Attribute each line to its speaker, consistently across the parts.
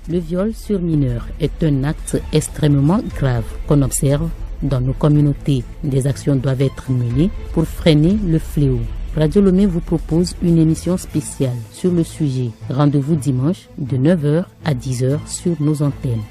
Speaker 1: Le viol sur mineur est un acte extrêmement grave qu'on observe dans nos communautés. Des actions doivent être menées pour freiner le fléau. Radio Lomé vous propose une émission spéciale sur le sujet. Rendez-vous dimanche de 9h à 10h sur nos antennes.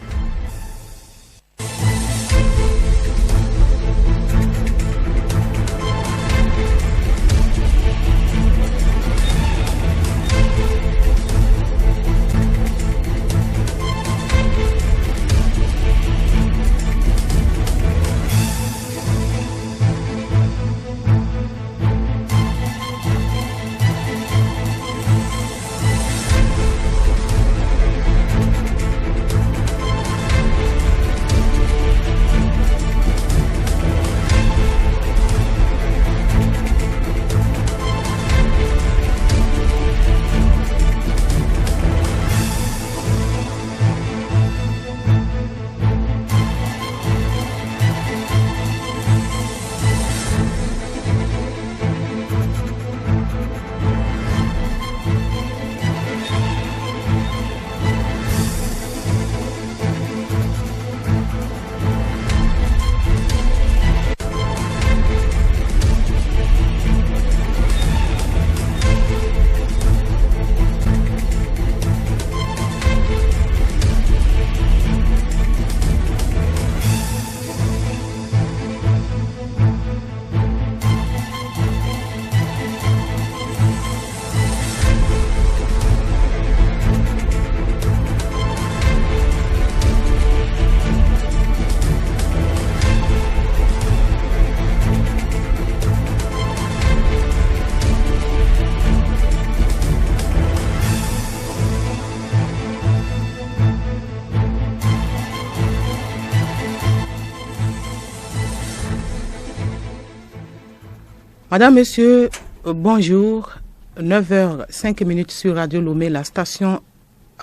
Speaker 2: Madame, Monsieur, bonjour. 9h05 sur Radio Lomé, la station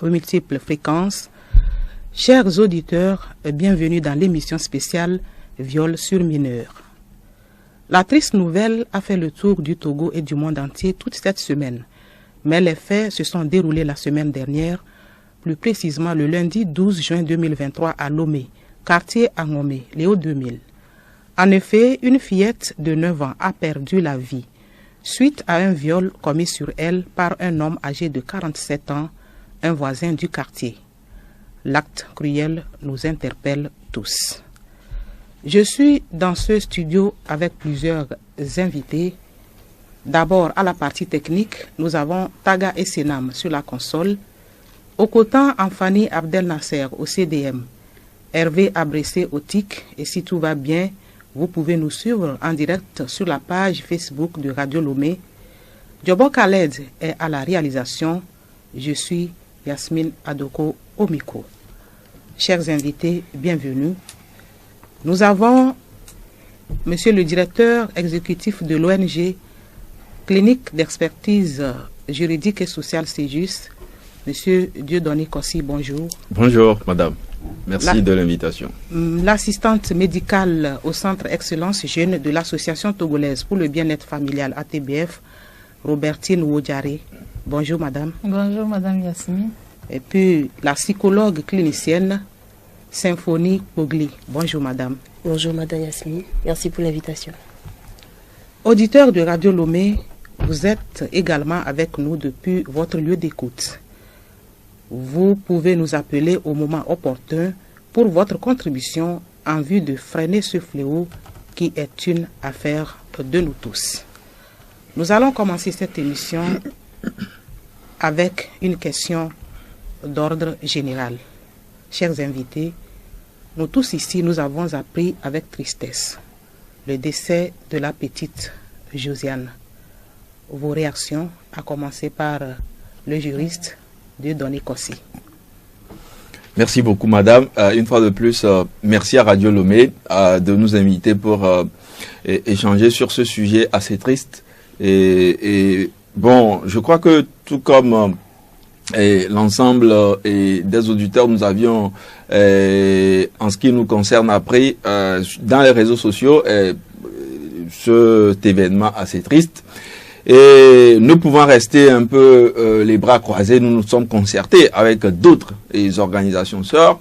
Speaker 2: aux multiples fréquences. Chers auditeurs, bienvenue dans l'émission spéciale Viol sur mineurs. La triste nouvelle a fait le tour du Togo et du monde entier toute cette semaine. Mais les faits se sont déroulés la semaine dernière, plus précisément le lundi 12 juin 2023 à Lomé, quartier Angomé, Léo 2000. En effet, une fillette de 9 ans a perdu la vie suite à un viol commis sur elle par un homme âgé de 47 ans, un voisin du quartier. L'acte cruel nous interpelle tous. Je suis dans ce studio avec plusieurs invités. D'abord, à la partie technique, nous avons Taga Essenam sur la console, Okotan Amfani Abdel Nasser au CDM, Hervé Abressé au TIC, et si tout va bien, vous pouvez nous suivre en direct sur la page Facebook de Radio Lomé. Djobo Khaled est à la réalisation. Je suis Yasmine Adoko au micro. Chers invités, bienvenue. Nous avons Monsieur le directeur exécutif de l'ONG Clinique d'expertise juridique et sociale CEJUS, Monsieur Dieudonné Kossi, bonjour.
Speaker 3: Bonjour, madame. Merci de l'invitation.
Speaker 2: L'assistante médicale au Centre Excellence Jeune de l'Association togolaise pour le bien-être familial ATBF, Robertine Wodjare. Bonjour, madame.
Speaker 4: Bonjour, madame Yasmine.
Speaker 2: Et puis, la psychologue clinicienne, Symphonie Pogli. Bonjour, madame.
Speaker 5: Bonjour, madame Yasmine. Merci pour l'invitation.
Speaker 2: Auditeur de Radio Lomé, vous êtes également avec nous depuis votre lieu d'écoute. Vous pouvez nous appeler au moment opportun pour votre contribution en vue de freiner ce fléau qui est une affaire de nous tous. Nous allons commencer cette émission avec une question d'ordre général. Chers invités, nous tous ici, nous avons appris avec tristesse le décès de la petite Josiane. Vos réactions, à commencer par le juriste Dieudonné Kossi.
Speaker 3: Merci beaucoup, madame. Une fois de plus, merci à Radio Lomé de nous inviter pour échanger sur ce sujet assez triste. Et bon, je crois que tout comme l'ensemble des auditeurs, nous avions, en ce qui nous concerne, appris dans les réseaux sociaux cet événement assez triste. Et ne pouvant rester un peu les bras croisés, nous nous sommes concertés avec d'autres organisations sœurs.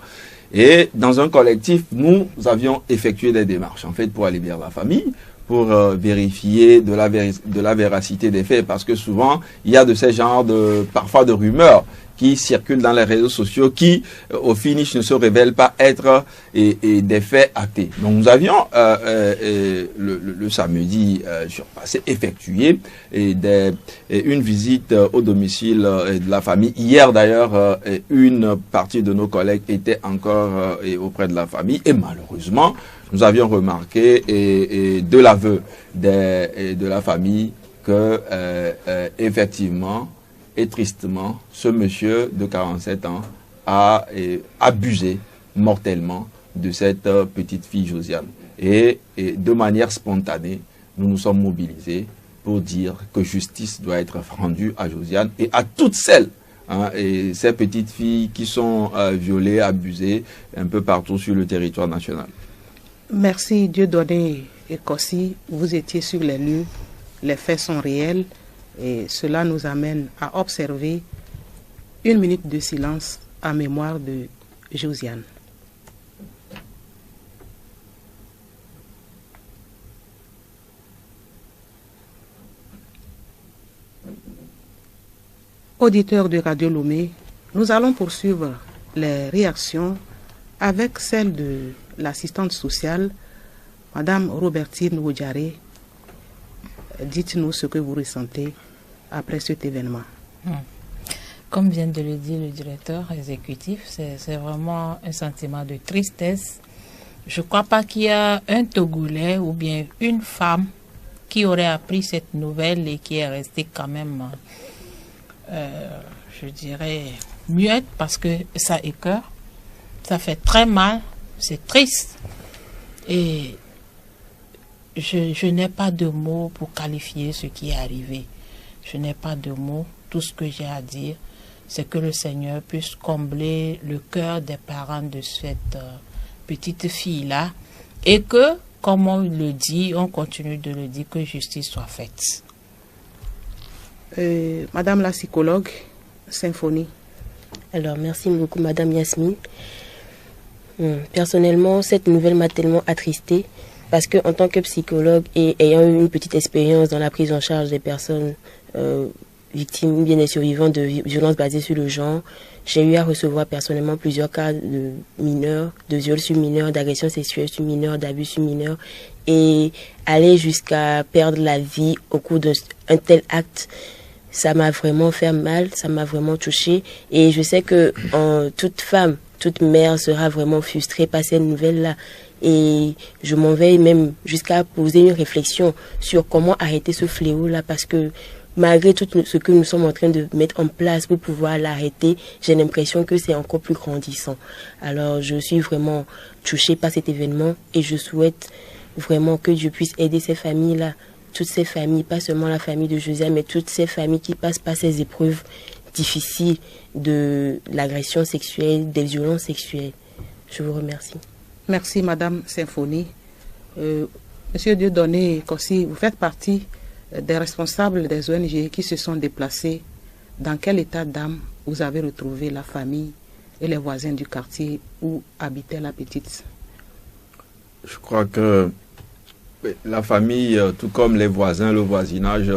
Speaker 3: Et dans un collectif, nous avions effectué des démarches, en fait, pour aller vers la famille, pour vérifier de la véracité des faits, parce que souvent, il y a de ces genres parfois de rumeurs qui circulent dans les réseaux sociaux, qui, au finish, ne se révèlent pas être des faits actés. Donc, nous avions, le samedi surpassé, effectué une visite au domicile de la famille. Hier, d'ailleurs, une partie de nos collègues était encore auprès de la famille, et malheureusement, nous avions remarqué, de l'aveu de la famille, que, effectivement, et tristement, ce monsieur de 47 ans a abusé mortellement de cette petite fille Josiane. Et de manière spontanée, nous nous sommes mobilisés pour dire que justice doit être rendue à Josiane et à toutes celles, et ces petites filles qui sont violées, abusées un peu partout sur le territoire national.
Speaker 2: Merci Dieudonné Ekossi, vous étiez sur les lieux, les faits sont réels. Et cela nous amène à observer une minute de silence en mémoire de Josiane. Auditeurs de Radio Lomé, nous allons poursuivre les réactions avec celle de l'assistante sociale, Madame Robertine Wodjaré. Dites-nous ce que vous ressentez après cet événement.
Speaker 4: Comme vient de le dire le directeur exécutif, c'est vraiment un sentiment de tristesse. Je ne crois pas qu'il y a un Togolais ou bien une femme qui aurait appris cette nouvelle et qui est restée quand même, je dirais, muette, parce que ça écoeure, ça fait très mal, c'est triste. Et je n'ai pas de mots pour qualifier ce qui est arrivé. Je n'ai pas de mots. Tout ce que j'ai à dire, c'est que le Seigneur puisse combler le cœur des parents de cette petite fille-là et que, comme on le dit, on continue de le dire, que justice soit faite.
Speaker 2: Madame la psychologue, Symphonie.
Speaker 5: Alors, merci beaucoup, Madame Yasmine. Personnellement, cette nouvelle m'a tellement attristée parce que, en tant que psychologue et ayant eu une petite expérience dans la prise en charge des personnes victimes, bien des survivants de violences basées sur le genre, j'ai eu à recevoir personnellement plusieurs cas de mineurs, de viols sur mineurs, d'agressions sexuelles sur mineurs, d'abus sur mineurs, et aller jusqu'à perdre la vie au cours d'un tel acte, ça m'a vraiment fait mal, ça m'a vraiment touchée, et je sais que toute femme, toute mère sera vraiment frustrée par cette nouvelle-là. Et je m'en vais même jusqu'à poser une réflexion sur comment arrêter ce fléau-là, parce que malgré tout ce que nous sommes en train de mettre en place pour pouvoir l'arrêter, j'ai l'impression que c'est encore plus grandissant. Alors je suis vraiment touchée par cet événement et je souhaite vraiment que je puisse aider ces familles-là, toutes ces familles, pas seulement la famille de Josiane, mais toutes ces familles qui passent par ces épreuves difficiles de l'agression sexuelle, des violences sexuelles. Je vous remercie.
Speaker 2: Merci Madame Symphonie. Monsieur Dieudonné Ekossi, vous faites partie des responsables des ONG qui se sont déplacés. Dans quel état d'âme vous avez retrouvé la famille et les voisins du quartier où habitait la petite?
Speaker 3: Je crois que la famille, tout comme les voisins, le voisinage,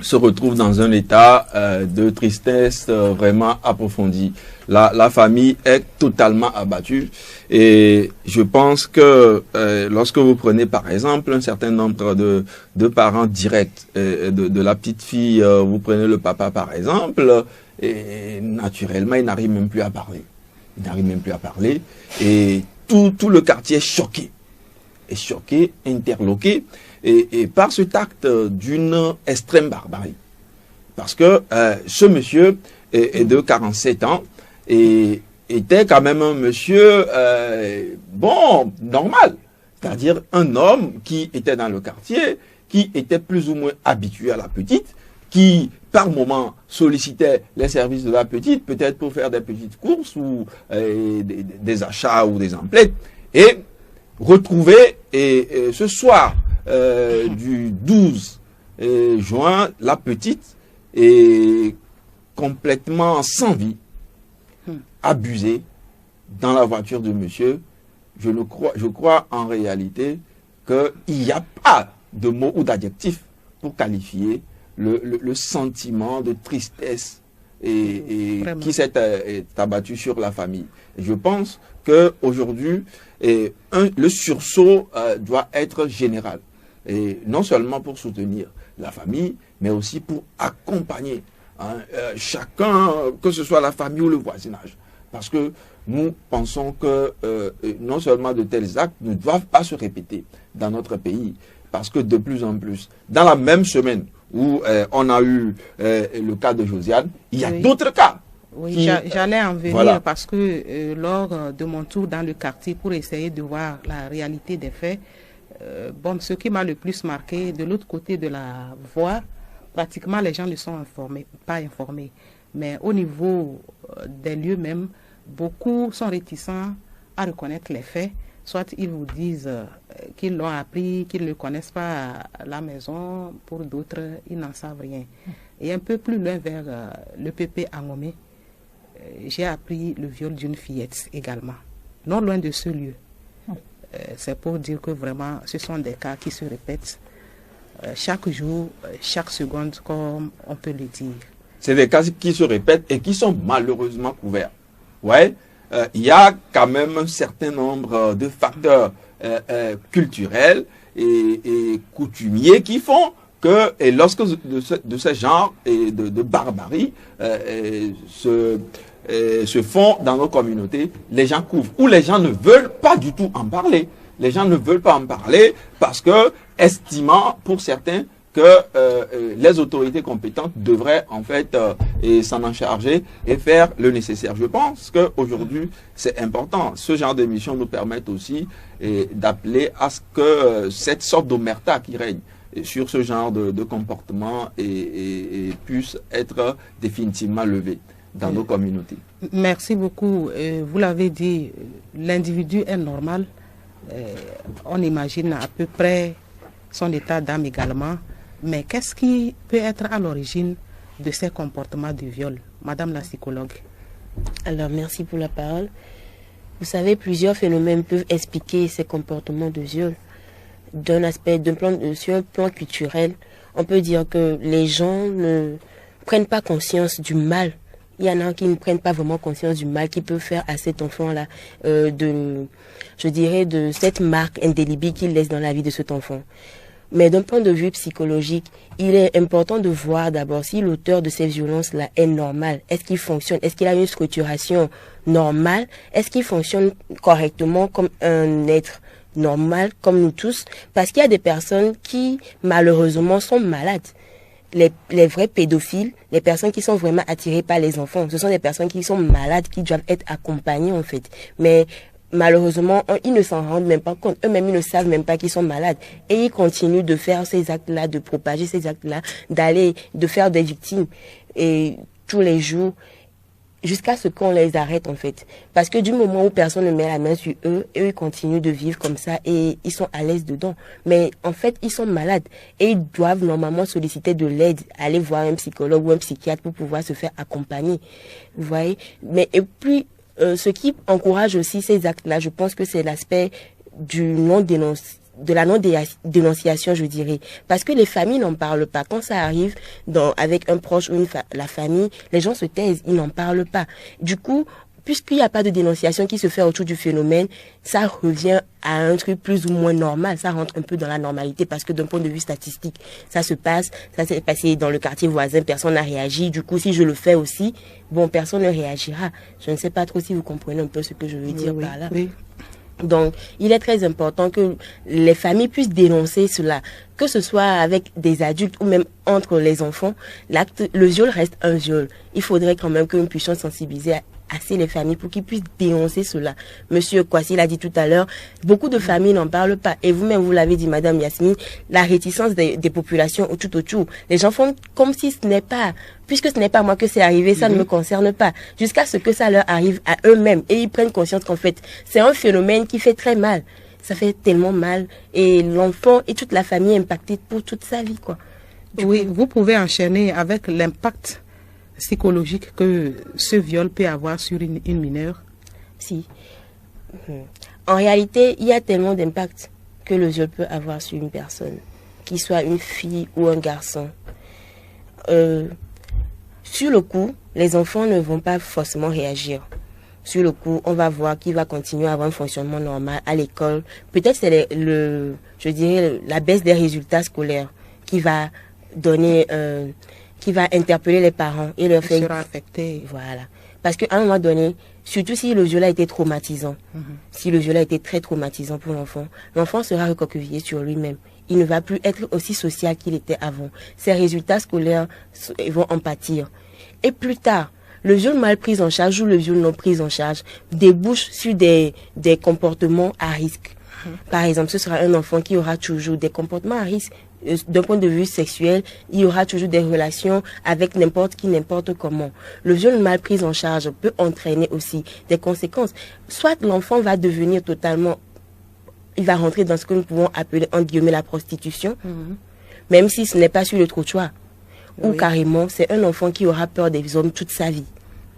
Speaker 3: se retrouve dans un état de tristesse vraiment approfondie. La famille est totalement abattue et je pense que lorsque vous prenez par exemple un certain nombre de parents directs de la petite fille, vous prenez le papa par exemple, et naturellement il n'arrive même plus à parler. Il n'arrive même plus à parler et tout le quartier est choqué, interloqué et par cet acte d'une extrême barbarie. Parce que ce monsieur est de 47 ans et était quand même un monsieur, normal. C'est-à-dire un homme qui était dans le quartier, qui était plus ou moins habitué à la petite, qui par moment sollicitait les services de la petite, peut-être pour faire des petites courses ou des achats ou des emplettes, et retrouvé ce soir du 12 joint la petite est complètement sans vie, abusée dans la voiture de monsieur. Je crois en réalité qu'il n'y a pas de mots ou d'adjectifs pour qualifier le sentiment de tristesse et qui s'est abattu sur la famille. Et je pense qu'aujourd'hui, le sursaut doit être général. Et non seulement pour soutenir la famille, mais aussi pour accompagner chacun, que ce soit la famille ou le voisinage. Parce que nous pensons que non seulement de tels actes ne doivent pas se répéter dans notre pays, parce que de plus en plus, dans la même semaine où on a eu le cas de Josiane, il y a d'autres cas.
Speaker 2: Oui, j'allais en venir parce que lors de mon tour dans le quartier pour essayer de voir la réalité des faits, ce qui m'a le plus marqué, de l'autre côté de la voie, pratiquement les gens ne sont pas informés. Mais au niveau des lieux même, beaucoup sont réticents à reconnaître les faits. Soit ils vous disent qu'ils l'ont appris, qu'ils ne le connaissent pas à la maison. Pour d'autres, ils n'en savent rien. Et un peu plus loin vers le PP à Ngomé, j'ai appris le viol d'une fillette également. Non loin de ce lieu. C'est pour dire que vraiment, ce sont des cas qui se répètent chaque jour, chaque seconde, comme on peut le dire.
Speaker 3: C'est des cas qui se répètent et qui sont malheureusement couverts. Ouais. Il y a quand même un certain nombre de facteurs culturels et coutumiers qui font que, et lorsque de ce genre et de barbarie se font dans nos communautés, les gens couvrent ou les gens ne veulent pas du tout en parler. Les gens ne veulent pas en parler parce que, estimant pour certains que les autorités compétentes devraient en fait s'en en charger et faire le nécessaire. Je pense qu'aujourd'hui, c'est important. Ce genre d'émission nous permet aussi d'appeler à ce que cette sorte d'omerta qui règne sur ce genre de comportement puisse être définitivement levée dans nos communautés.
Speaker 2: Merci beaucoup. Vous l'avez dit, l'individu est normal. On imagine à peu près son état d'âme également. Mais qu'est-ce qui peut être à l'origine de ces comportements de viol, Madame la psychologue?
Speaker 5: Alors, merci pour la parole. Vous savez, plusieurs phénomènes peuvent expliquer ces comportements de viol. Sur un plan culturel, on peut dire que les gens ne prennent pas conscience du mal. Il y en a qui ne prennent pas vraiment conscience du mal qu'ils peuvent faire à cet enfant-là, de cette marque indélébile qu'il laisse dans la vie de cet enfant. Mais d'un point de vue psychologique, il est important de voir d'abord si l'auteur de ces violences-là est normal. Est-ce qu'il fonctionne? Est-ce qu'il a une structuration normale? Est-ce qu'il fonctionne correctement comme un être normal, comme nous tous? Parce qu'il y a des personnes qui, malheureusement, sont malades. Les vrais pédophiles, les personnes qui sont vraiment attirées par les enfants, ce sont des personnes qui sont malades, qui doivent être accompagnées en fait. Mais malheureusement, ils ne s'en rendent même pas compte. Eux-mêmes, ils ne savent même pas qu'ils sont malades. Et ils continuent de faire ces actes-là, de propager ces actes-là, de faire des victimes et tous les jours, jusqu'à ce qu'on les arrête en fait. Parce que du moment où personne ne met la main sur eux, ils continuent de vivre comme ça et ils sont à l'aise dedans. Mais en fait, ils sont malades et ils doivent normalement solliciter de l'aide, aller voir un psychologue ou un psychiatre pour pouvoir se faire accompagner. Vous voyez? Mais et puis, ce qui encourage aussi ces actes-là, je pense que c'est l'aspect de la non-dénonciation, je dirais. Parce que les familles n'en parlent pas. Quand ça arrive avec un proche ou la famille, les gens se taisent, ils n'en parlent pas. Du coup, puisqu'il n'y a pas de dénonciation qui se fait autour du phénomène, ça revient à un truc plus ou moins normal. Ça rentre un peu dans la normalité parce que d'un point de vue statistique, ça s'est passé dans le quartier voisin, personne n'a réagi. Du coup, si je le fais aussi, personne ne réagira. Je ne sais pas trop si vous comprenez un peu ce que je veux dire par là.
Speaker 2: Oui.
Speaker 5: Donc, il est très important que les familles puissent dénoncer cela, que ce soit avec des adultes ou même entre les enfants. Le viol reste un viol. Il faudrait quand même que nous puissions sensibiliser assez les familles pour qu'ils puissent dénoncer cela. Monsieur Kwasi l'a dit tout à l'heure, beaucoup de familles n'en parlent pas. Et vous-même, vous l'avez dit, Madame Yasmine, la réticence des populations tout autour. Les gens font comme si ce n'est pas, puisque ce n'est pas moi que c'est arrivé, ça ne me concerne pas. Jusqu'à ce que ça leur arrive à eux-mêmes. Et ils prennent conscience qu'en fait, c'est un phénomène qui fait très mal. Ça fait tellement mal. Et l'enfant et toute la famille est impactée pour toute sa vie, quoi.
Speaker 2: Oui, vous pouvez enchaîner avec l'impact psychologique que ce viol peut avoir sur une mineure.
Speaker 5: Si. En réalité, il y a tellement d'impact que le viol peut avoir sur une personne, qu'il soit une fille ou un garçon. Sur le coup, les enfants ne vont pas forcément réagir. Sur le coup, on va voir qu'il va continuer à avoir un fonctionnement normal à l'école. Peut-être c'est la baisse des résultats scolaires qui va donner, qui va interpeller les parents et leur faire...
Speaker 2: sera affecté.
Speaker 5: Voilà. Parce qu'à un moment donné, surtout si le viol a été traumatisant, si le viol a été très traumatisant pour l'enfant sera recroquevillé sur lui-même. Il ne va plus être aussi social qu'il était avant. Ses résultats scolaires vont en pâtir. Et plus tard, le viol mal pris en charge ou le viol non pris en charge débouche sur des comportements à risque. Par exemple, ce sera un enfant qui aura toujours des comportements à risque. D'un point de vue sexuel, il y aura toujours des relations avec n'importe qui, n'importe comment. Le viol mal pris en charge peut entraîner aussi des conséquences. Soit l'enfant va devenir totalement... Il va rentrer dans ce que nous pouvons appeler, entre guillemets, la prostitution, même si ce n'est pas sur le trottoir. Ou carrément, c'est un enfant qui aura peur des hommes toute sa vie.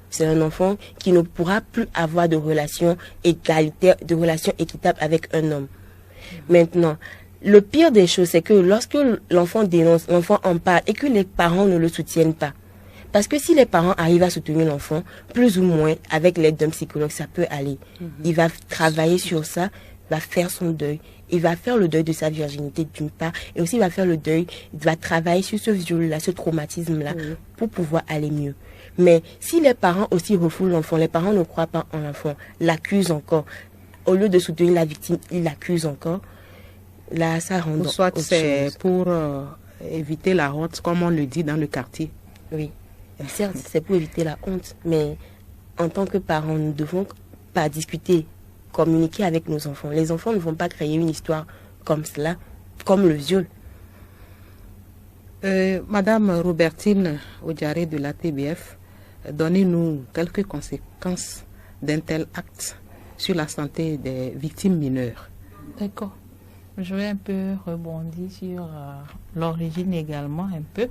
Speaker 5: C'est un enfant qui ne pourra plus avoir de relations égalitaires, de relations équitables avec un homme. Maintenant, le pire des choses, c'est que lorsque l'enfant dénonce, l'enfant en parle et que les parents ne le soutiennent pas. Parce que si les parents arrivent à soutenir l'enfant, plus ou moins, avec l'aide d'un psychologue, ça peut aller. Il va travailler sur ça, va faire son deuil. Il va faire le deuil de sa virginité d'une part, et aussi il va faire le deuil, il va travailler sur ce viol-là, ce traumatisme-là, pour pouvoir aller mieux. Mais si les parents aussi refoulent l'enfant, les parents ne croient pas en l'enfant, l'accusent encore, au lieu de soutenir la victime, ils l'accusent encore, là ça rend...
Speaker 2: Ou soit c'est pour éviter la honte, comme on le dit dans le quartier.
Speaker 5: Oui, certes, c'est pour éviter la honte, mais en tant que parents, nous ne devons pas discuter, communiquer avec nos enfants. Les enfants ne vont pas créer une histoire comme cela, comme le viol.
Speaker 2: Madame Robertine Odiaré de la TBF, donnez-nous quelques conséquences d'un tel acte sur la santé des victimes mineures.
Speaker 4: D'accord. Je vais un peu rebondir sur l'origine également, un peu.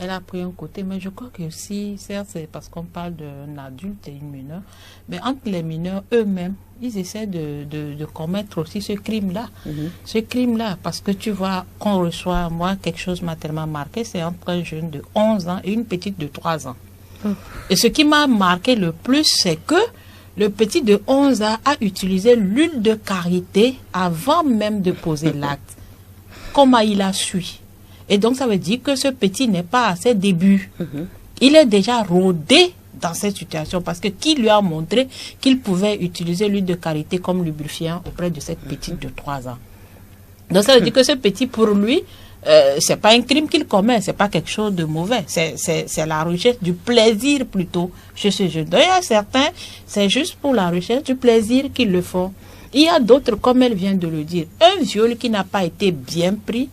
Speaker 4: Elle a pris un côté, mais je crois que aussi, certes, c'est parce qu'on parle d'un adulte et une mineure, mais entre les mineurs eux-mêmes, ils essaient de commettre aussi ce crime-là. Ce crime-là, parce que tu vois, qu'on reçoit, moi, quelque chose m'a tellement marqué, c'est entre un jeune de 11 ans et une petite de 3 ans. Et ce qui m'a marqué le plus, c'est que le petit de 11 ans a utilisé l'huile de karité avant même de poser l'acte. Comment il a su? Et donc, ça veut dire que ce petit n'est pas à ses débuts. Il est déjà rodé dans cette situation parce que qui lui a montré qu'il pouvait utiliser l'huile de karité comme lubrifiant auprès de cette petite de 3 ans. Donc, ça veut dire que ce petit, pour lui, c'est pas un crime qu'il commet, c'est pas quelque chose de mauvais. C'est la recherche du plaisir plutôt chez ce jeune. Donc, il y a certains, c'est juste pour la recherche du plaisir qu'ils le font. Il y a d'autres, comme elle vient de le dire, un viol qui n'a pas été bien pris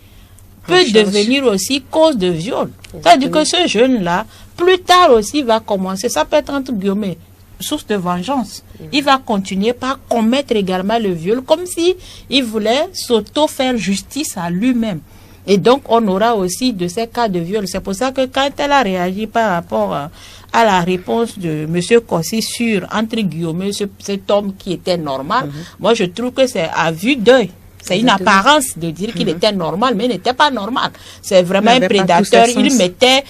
Speaker 4: peut devenir aussi cause de viol. C'est-à-dire que ce jeune-là, plus tard aussi, va commencer, ça peut être entre guillemets, source de vengeance. Il va continuer par commettre également le viol, comme si il voulait s'auto-faire justice à lui-même. Et donc, on aura aussi de ces cas de viol. C'est pour ça que quand elle a réagi par rapport à la réponse de M. Kossi sur, entre guillemets, cet homme qui était normal, moi, je trouve que c'est à vue d'œil. C'est une apparence de dire qu'il était normal, mais il n'était pas normal. C'est vraiment un prédateur. Il mettait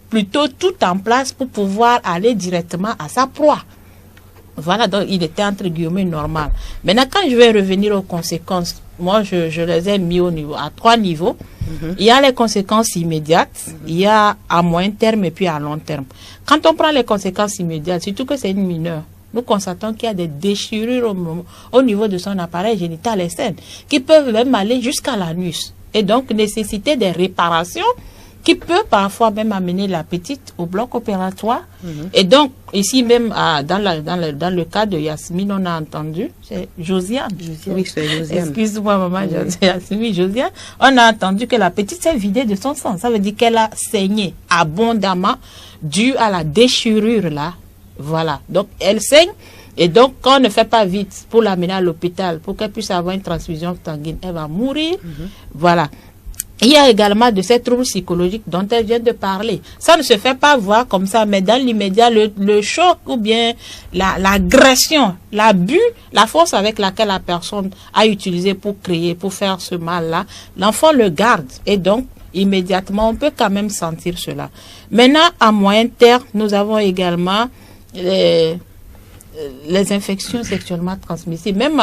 Speaker 4: plutôt tout en place pour pouvoir aller directement à sa proie. Voilà, donc il était entre guillemets normal. Maintenant, quand je vais revenir aux conséquences, moi je les ai mis à 3 niveaux. Il y a les conséquences immédiates, il y a à moyen terme et puis à long terme. Quand on prend les conséquences immédiates, surtout que c'est une mineure, nous constatons qu'il y a des déchirures au niveau de son appareil génital externe qui peuvent même aller jusqu'à l'anus et donc nécessiter des réparations qui peut parfois même amener la petite au bloc opératoire. Et donc, ici même, dans le cas de Yasmine, on a entendu, c'est Josiane.
Speaker 2: Oui, c'est Josiane.
Speaker 4: Excuse-moi, maman, Yasmine, Josiane. On a entendu que la petite s'est vidée de son sang. Ça veut dire qu'elle a saigné abondamment dû à la déchirure là. Voilà. Donc, elle saigne. Et donc, quand on ne fait pas vite pour l'amener à l'hôpital, pour qu'elle puisse avoir une transfusion sanguine, elle va mourir. Voilà. Il y a également de ces troubles psychologiques dont elle vient de parler. Ça ne se fait pas voir comme ça, mais dans l'immédiat, le choc ou bien l'agression, l'abus, la force avec laquelle la personne a utilisé pour créer, pour faire ce mal-là, l'enfant le garde. Et donc, immédiatement, on peut quand même sentir cela. Maintenant, à moyen terme, nous avons également les infections sexuellement transmissibles. Même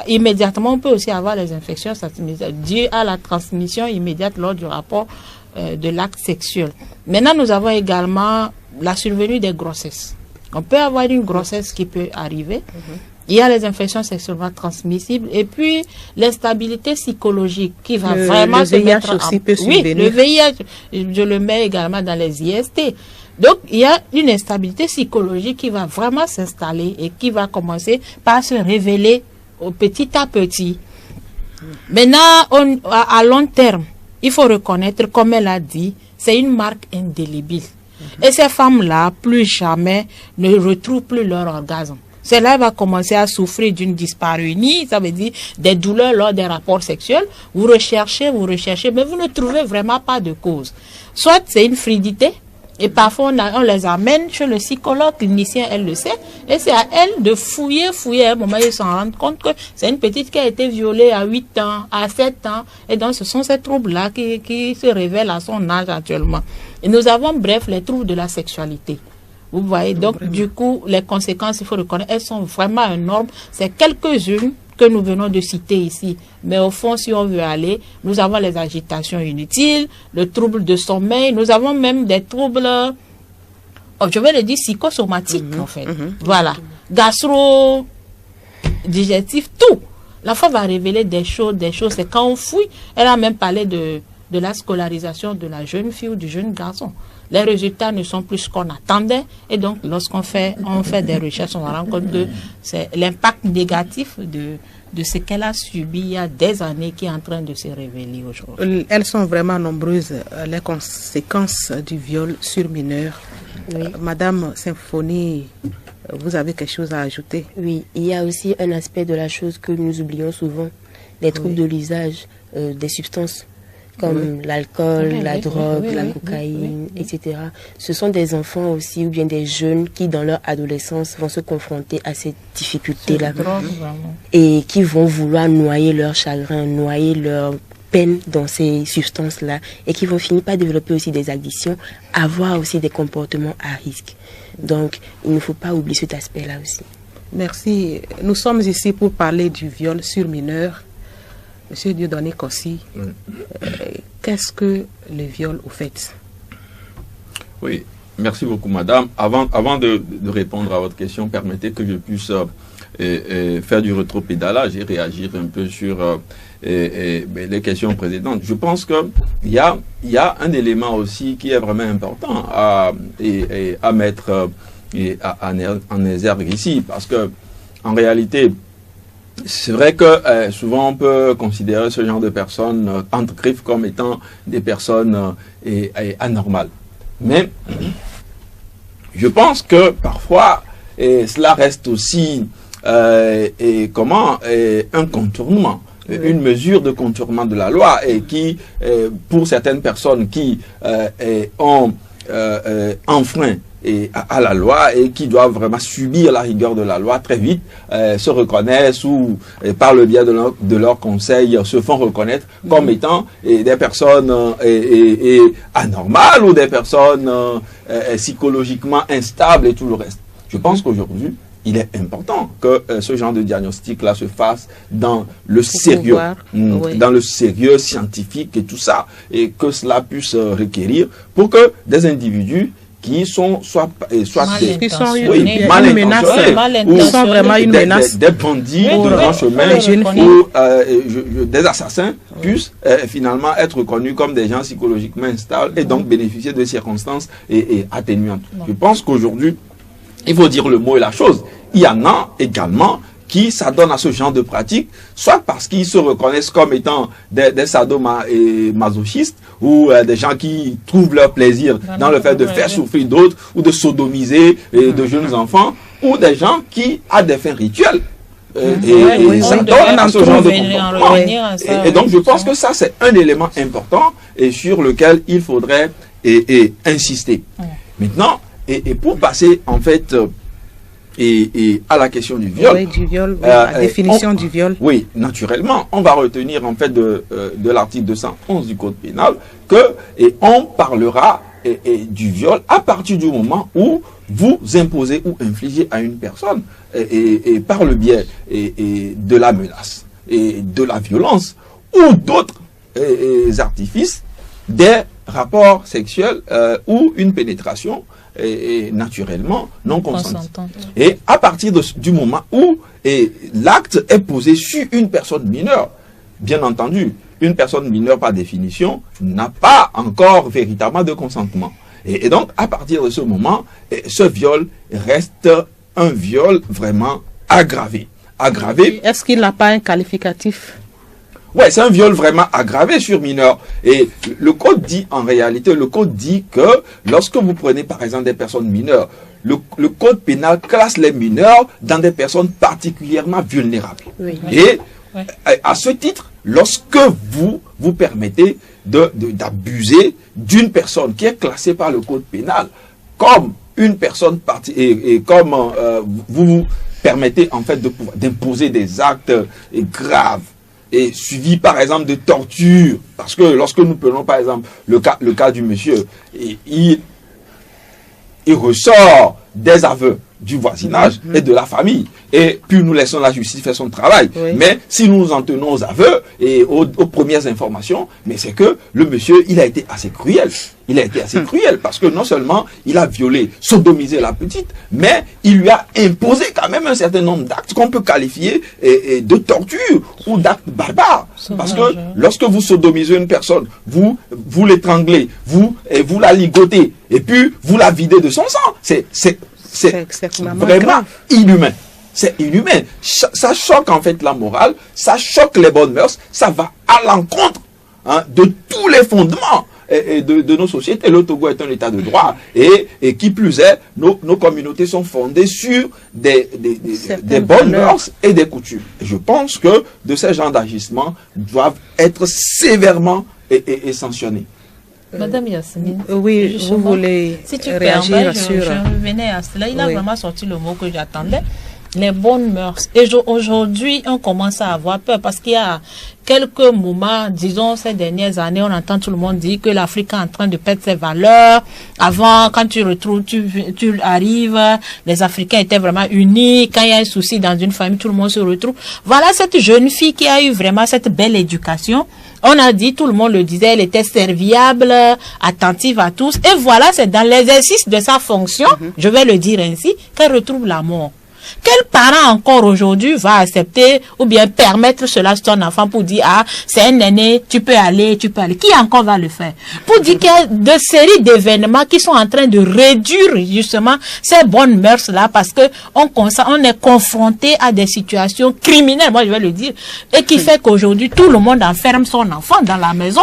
Speaker 4: immédiatement, on peut aussi avoir les infections transmissibles dues à la transmission immédiate lors du rapport de l'acte sexuel. Maintenant, nous avons également la survenue des grossesses. On peut avoir une grossesse qui peut arriver. Il y a les infections sexuellement transmissibles et puis l'instabilité psychologique qui va vraiment se mettre
Speaker 2: aussi peut survenir.
Speaker 4: Oui, le VIH, je le mets également dans les IST. Donc, il y a une instabilité psychologique qui va vraiment s'installer et qui va commencer par se révéler petit à petit. Maintenant, à long terme, il faut reconnaître, comme elle a dit, c'est une marque indélébile. Et ces femmes-là, plus jamais, ne retrouvent plus leur orgasme. Celle-là va commencer à souffrir d'une dyspareunie, ça veut dire des douleurs lors des rapports sexuels. Vous recherchez, mais vous ne trouvez vraiment pas de cause. Soit c'est une fluidité, et parfois on les amène chez le psychologue clinicien, elle le sait, et c'est à elle de fouiller, à un moment ils s'en rendent compte que c'est une petite qui a été violée à 8 ans, à 7 ans, et donc ce sont ces troubles-là qui se révèlent à son âge actuellement. Et nous avons, bref, les troubles de la sexualité. Vous voyez, donc du coup, les conséquences, il faut reconnaître, elles sont vraiment énormes. C'est quelques-unes que nous venons de citer ici. Mais au fond, si on veut aller, nous avons les agitations inutiles, le trouble de sommeil, nous avons même des troubles, je vais le dire, psychosomatiques, en fait. Voilà. Gastro-digestifs, tout. La femme va révéler des choses. C'est quand on fouille, elle a même parlé de la scolarisation de la jeune fille ou du jeune garçon. Les résultats ne sont plus ce qu'on attendait. Et donc, lorsqu'on fait des recherches, on se rend compte que c'est l'impact négatif de ce qu'elle a subi il y a des années qui est en train de se révéler aujourd'hui.
Speaker 2: Elles sont vraiment nombreuses, les conséquences du viol sur mineurs.
Speaker 5: Oui.
Speaker 2: Madame Symphonie, vous avez quelque chose à ajouter?
Speaker 5: Oui, il y a aussi un aspect de la chose que nous oublions souvent, les troubles de l'usage des substances, comme l'alcool, la drogue, la cocaïne, etc. Ce sont des enfants aussi, ou bien des jeunes qui, dans leur adolescence, vont se confronter à ces difficultés-là. Et qui vont vouloir noyer leur chagrin, noyer leur peine dans ces substances-là. Et qui vont finir par développer aussi des addictions, avoir aussi des comportements à risque. Donc, il ne faut pas oublier cet aspect-là aussi.
Speaker 2: Merci. Nous sommes ici pour parler du viol sur mineurs. Monsieur Dieudonné Kossi, qu'est-ce que le viol au fait?
Speaker 3: Oui, merci beaucoup madame. Avant de répondre à votre question, permettez que je puisse faire du rétropédalage et réagir un peu sur les questions précédentes. Je pense qu'il y a un élément aussi qui est vraiment important à mettre en exergue ici, parce que en réalité, c'est vrai que souvent on peut considérer ce genre de personnes entre griffes comme étant des personnes anormales. Mais je pense que parfois cela reste aussi un contournement, une mesure de contournement de la loi et qui, pour certaines personnes qui ont enfreint à la loi et qui doivent vraiment subir la rigueur de la loi très vite, se reconnaissent ou par le biais de leur conseil se font reconnaître comme étant des personnes anormales ou des personnes psychologiquement instables et tout le reste. Je pense qu'aujourd'hui, il est important que ce genre de diagnostic-là se fasse dans le sérieux, dans le sérieux scientifique et tout ça, et que cela puisse requérir pour que des individus qui sont soit des bandits de grand chemin ou des assassins puissent finalement être reconnus comme des gens psychologiquement instables et donc bénéficier de circonstances atténuantes. Je pense qu'aujourd'hui, il faut dire le mot et la chose. Il y en a également qui s'adonnent à ce genre de pratique, soit parce qu'ils se reconnaissent comme étant des sadomasochistes ou des gens qui trouvent leur plaisir dans le fait de faire souffrir d'autres ou de sodomiser de jeunes enfants, ou des gens qui, à des fins rituelles, ça donne à ce genre de comportement. Et donc, je pense que ça, c'est un élément important et sur lequel il faudrait insister. Maintenant, et pour passer, en fait, à la question du viol.
Speaker 2: Oui, du viol, la définition du viol.
Speaker 3: Oui, naturellement, on va retenir, en fait, de l'article 211 du Code pénal et on parlera du viol à partir du moment où vous imposez ou infligez à une personne et par le biais de la menace et de la violence ou d'autres artifices des rapports sexuels ou une pénétration naturellement non consentie. Et à partir du moment où l'acte est posé sur une personne mineure, bien entendu, une personne mineure par définition n'a pas encore véritablement de consentement. Et donc, à partir de ce moment, ce viol reste un viol vraiment aggravé.
Speaker 2: Est-ce qu'il n'a pas un qualificatif?
Speaker 3: Ouais, c'est un viol vraiment aggravé sur mineur. Et le code dit, en réalité, que lorsque vous prenez par exemple des personnes mineures, le code pénal classe les mineurs dans des personnes particulièrement vulnérables.
Speaker 5: Oui.
Speaker 3: Et à ce titre, lorsque vous permettez d'abuser d'une personne qui est classée par le code pénal comme une personne comme vous permettez en fait d'imposer des actes graves et suivi par exemple de torture, parce que lorsque nous prenons par exemple le cas du monsieur, il ressort des aveux du voisinage et de la famille, et puis nous laissons la justice faire son travail. Oui. Mais si nous nous en tenons aux aveux et aux premières informations, mais c'est que le monsieur, il a été assez cruel. Il a été assez cruel parce que non seulement il a violé, sodomisé la petite, mais il lui a imposé quand même un certain nombre d'actes qu'on peut qualifier de torture ou d'actes barbares. Parce que lorsque vous sodomisez une personne, vous l'étranglez, vous la ligotez, et puis vous la videz de son sang. C'est vraiment inhumain. C'est inhumain. Ça choque en fait la morale, ça choque les bonnes mœurs, ça va à l'encontre de tous les fondements de nos sociétés. Le Togo est un état de droit et qui plus est, nos communautés sont fondées sur des bonnes mœurs et des coutumes. Et je pense que de ces genres d'agissements doivent être sévèrement sanctionnés.
Speaker 4: Madame Yasmine,
Speaker 2: oui, vous voulez
Speaker 4: si tu
Speaker 2: réagir sur...
Speaker 4: Je revenais à cela. Il a vraiment sorti le mot que j'attendais. Les bonnes mœurs. Et aujourd'hui, on commence à avoir peur parce qu'il y a quelques moments, disons ces dernières années, on entend tout le monde dire que l'Afrique est en train de perdre ses valeurs. Avant, quand tu arrives, les Africains étaient vraiment unis. Quand il y a un souci dans une famille, tout le monde se retrouve. Voilà cette jeune fille qui a eu vraiment cette belle éducation. On a dit, tout le monde le disait, elle était serviable, attentive à tous. Et voilà, c'est dans l'exercice de sa fonction, je vais le dire ainsi, qu'elle retrouve la mort. Quel parent encore aujourd'hui va accepter ou bien permettre cela à son enfant pour dire, ah, c'est un aîné, tu peux aller. Qui encore va le faire? Pour dire qu'il y a de séries d'événements qui sont en train de réduire justement ces bonnes mœurs-là parce que on est confronté à des situations criminelles, moi je vais le dire, et qui fait qu'aujourd'hui tout le monde enferme son enfant dans la maison.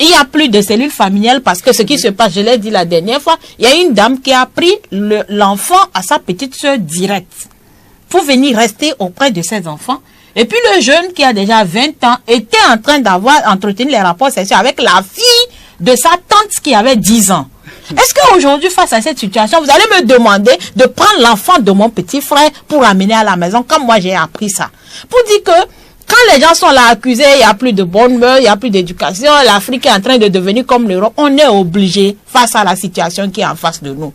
Speaker 4: Il n'y a plus de cellules familiales parce que ce qui se passe, je l'ai dit la dernière fois, il y a une dame qui a pris l'enfant à sa petite soeur directe pour venir rester auprès de ses enfants. Et puis le jeune qui a déjà 20 ans était en train entretenu les rapports sexuels avec la fille de sa tante qui avait 10 ans. Est-ce qu'aujourd'hui, face à cette situation, vous allez me demander de prendre l'enfant de mon petit frère pour l'amener à la maison comme moi j'ai appris ça? Pour dire que quand les gens sont là accusés, il n'y a plus de bonnes mœurs, il n'y a plus d'éducation, l'Afrique est en train de devenir comme l'Europe, on est obligé face à la situation qui est en face de nous.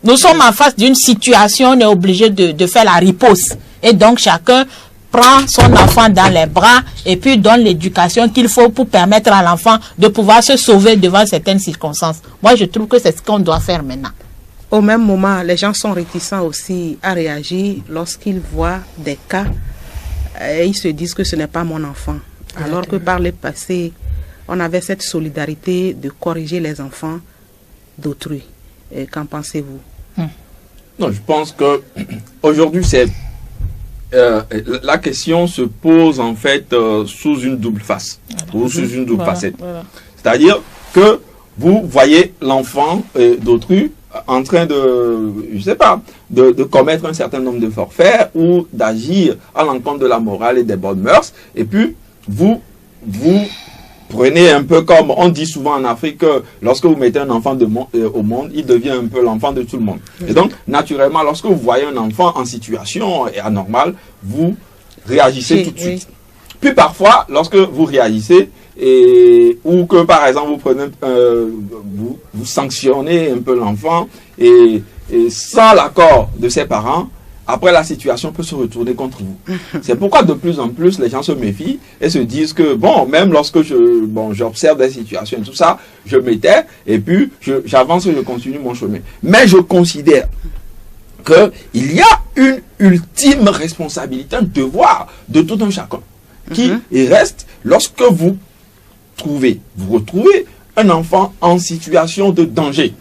Speaker 4: Nous sommes en face d'une situation, on est obligé de faire la riposte. Et donc chacun prend son enfant dans les bras et puis donne l'éducation qu'il faut pour permettre à l'enfant de pouvoir se sauver devant certaines circonstances. Moi, je trouve que c'est ce qu'on doit faire maintenant.
Speaker 2: Au même moment, les gens sont réticents aussi à réagir lorsqu'ils voient des cas et ils se disent que ce n'est pas mon enfant. Alors que par le passé, on avait cette solidarité de corriger les enfants d'autrui. Qu'en pensez-vous?
Speaker 3: Non, je pense que aujourd'hui, la question se pose en fait sous une double face ou sous une double facette. Voilà. C'est-à-dire que vous voyez l'enfant d'autrui en train de, je sais pas, de commettre un certain nombre de forfaits ou d'agir à l'encontre de la morale et des bonnes mœurs. Et puis, vous prenez un peu comme on dit souvent en Afrique, que lorsque vous mettez un enfant au monde, il devient un peu l'enfant de tout le monde. Et donc, naturellement, lorsque vous voyez un enfant en situation anormale, vous réagissez tout de suite. Puis parfois, lorsque vous réagissez, ou que par exemple vous prenez, vous sanctionnez un peu l'enfant et sans l'accord de ses parents, après la situation peut se retourner contre vous. C'est pourquoi de plus en plus les gens se méfient et se disent que bon, même lorsque j'observe des situations et tout ça, je m'étais et puis j'avance et je continue mon chemin. Mais je considère qu'il y a une ultime responsabilité, un devoir de tout un chacun qui reste lorsque vous retrouvez un enfant en situation de danger,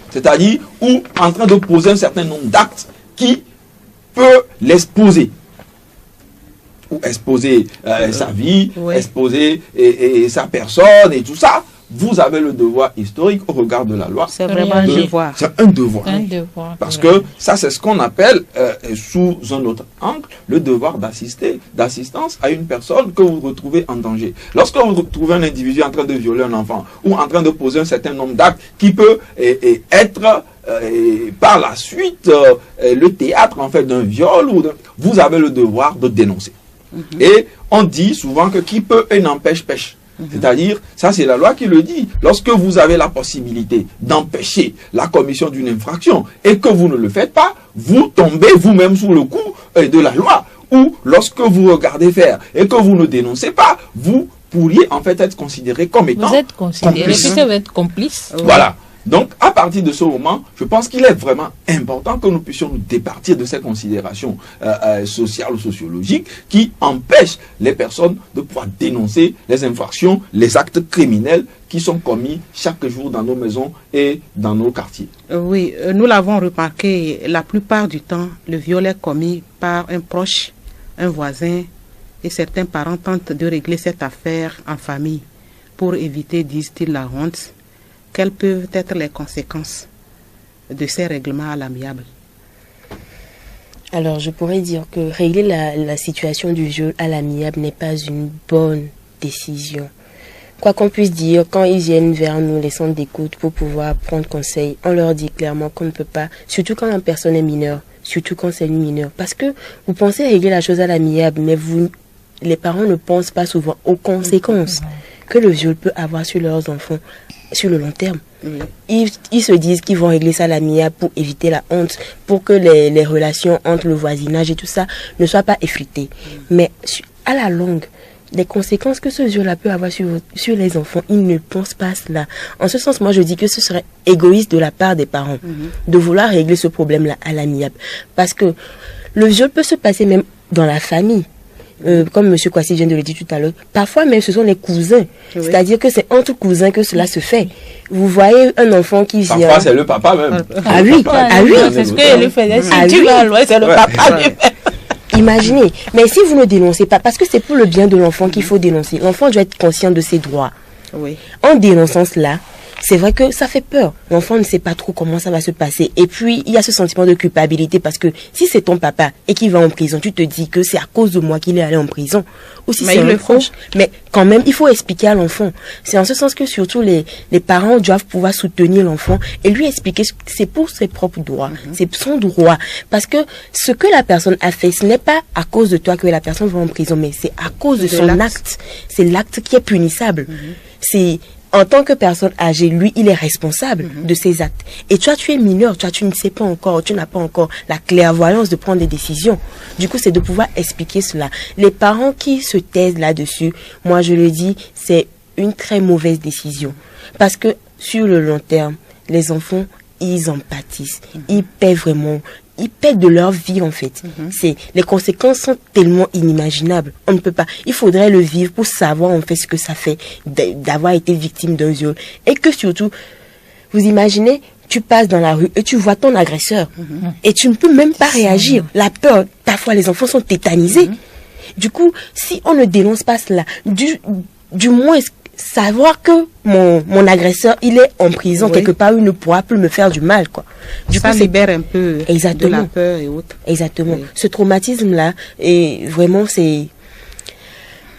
Speaker 3: c'est-à-dire ou en train de poser un certain nombre d'actes qui peut l'exposer ou exposer sa vie, exposer sa personne et tout ça. Vous avez le devoir historique au regard de la loi.
Speaker 2: C'est vraiment un devoir.
Speaker 3: C'est un devoir. Parce que ça, c'est ce qu'on appelle, sous un autre angle, le devoir d'assistance à une personne que vous retrouvez en danger. Lorsque vous retrouvez un individu en train de violer un enfant ou en train de poser un certain nombre d'actes qui peut être par la suite le théâtre en fait d'un viol, vous avez le devoir de dénoncer. Et on dit souvent que qui peut et n'empêche pêche. C'est-à-dire, ça c'est la loi qui le dit. Lorsque vous avez la possibilité d'empêcher la commission d'une infraction et que vous ne le faites pas, vous tombez vous-même sous le coup de la loi. Ou lorsque vous regardez faire et que vous ne dénoncez pas, vous pourriez en fait être considéré comme étant
Speaker 4: complice. Vous êtes considéré que vous êtes complice.
Speaker 3: Voilà. Donc, à partir de ce moment, je pense qu'il est vraiment important que nous puissions nous départir de ces considérations sociales ou sociologiques qui empêchent les personnes de pouvoir dénoncer les infractions, les actes criminels qui sont commis chaque jour dans nos maisons et dans nos quartiers.
Speaker 2: Oui, nous l'avons remarqué, la plupart du temps, le viol est commis par un proche, un voisin, et certains parents tentent de régler cette affaire en famille pour éviter, disent-ils, la honte. Quelles peuvent être les conséquences de ces règlements à l'amiable?
Speaker 5: Alors, je pourrais dire que régler la situation du viol à l'amiable n'est pas une bonne décision. Quoi qu'on puisse dire, quand ils viennent vers nous, les centres d'écoute, pour pouvoir prendre conseil, on leur dit clairement qu'on ne peut pas, surtout quand la personne est mineure, surtout quand c'est une mineure. Parce que vous pensez régler la chose à l'amiable, mais les parents ne pensent pas souvent aux conséquences que le viol peut avoir sur leurs enfants sur le long terme. Ils se disent qu'ils vont régler ça à l'amiable pour éviter la honte, pour que les relations entre le voisinage et tout ça ne soient pas effritées. Mais à la longue, les conséquences que ce viol peut avoir sur les enfants, ils ne pensent pas cela. En ce sens, moi je dis que ce serait égoïste de la part des parents de vouloir régler ce problème-là à l'amiable. Parce que le viol peut se passer même dans la famille. Comme M. Kwasi vient de le dire tout à l'heure, parfois même ce sont les cousins. Oui. C'est-à-dire que c'est entre cousins que cela se fait. Vous voyez un enfant qui vient...
Speaker 3: Parfois c'est le papa même.
Speaker 5: Ah oui,
Speaker 4: c'est ce que le faisait. Si tu vas loin, c'est le papa lui-même.
Speaker 5: Imaginez. Mais si vous ne dénoncez pas, parce que c'est pour le bien de l'enfant qu'il faut dénoncer. L'enfant doit être conscient de ses droits.
Speaker 2: Oui.
Speaker 5: En dénonçant cela, c'est vrai que ça fait peur. L'enfant ne sait pas trop comment ça va se passer. Et puis, il y a ce sentiment de culpabilité parce que si c'est ton papa et qu'il va en prison, tu te dis que c'est à cause de moi qu'il est allé en prison. Ou si c'est un proche. Mais quand même, il faut expliquer à l'enfant. C'est en ce sens que surtout les parents doivent pouvoir soutenir l'enfant et lui expliquer que c'est pour ses propres droits. C'est son droit. Parce que ce que la personne a fait, ce n'est pas à cause de toi que la personne va en prison, mais c'est à cause de son acte. C'est l'acte qui est punissable. C'est... En tant que personne âgée, lui, il est responsable de ses actes. Et toi, tu es mineur, toi, tu ne sais pas encore, tu n'as pas encore la clairvoyance de prendre des décisions. Du coup, c'est de pouvoir expliquer cela. Les parents qui se taisent là-dessus, moi, je le dis, c'est une très mauvaise décision. Parce que, sur le long terme, les enfants, ils en pâtissent. Ils paient vraiment... Ils paient de leur vie en fait. Les conséquences sont tellement inimaginables. On ne peut pas. Il faudrait le vivre pour savoir en fait ce que ça fait d'avoir été victime d'un viol. Et que surtout, vous imaginez, tu passes dans la rue et tu vois ton agresseur. Et tu ne peux même pas réagir. La peur, parfois les enfants sont tétanisés. Du coup, si on ne dénonce pas cela, du moins... savoir que mon agresseur, il est en prison
Speaker 2: Oui.
Speaker 5: quelque part, il ne pourra plus me faire du mal, quoi. Du
Speaker 2: Ça
Speaker 5: coup,
Speaker 2: libère un peu
Speaker 5: Exactement.
Speaker 2: de la peur et autres.
Speaker 5: Exactement.
Speaker 2: Oui.
Speaker 5: Ce traumatisme-là, et vraiment, c'est...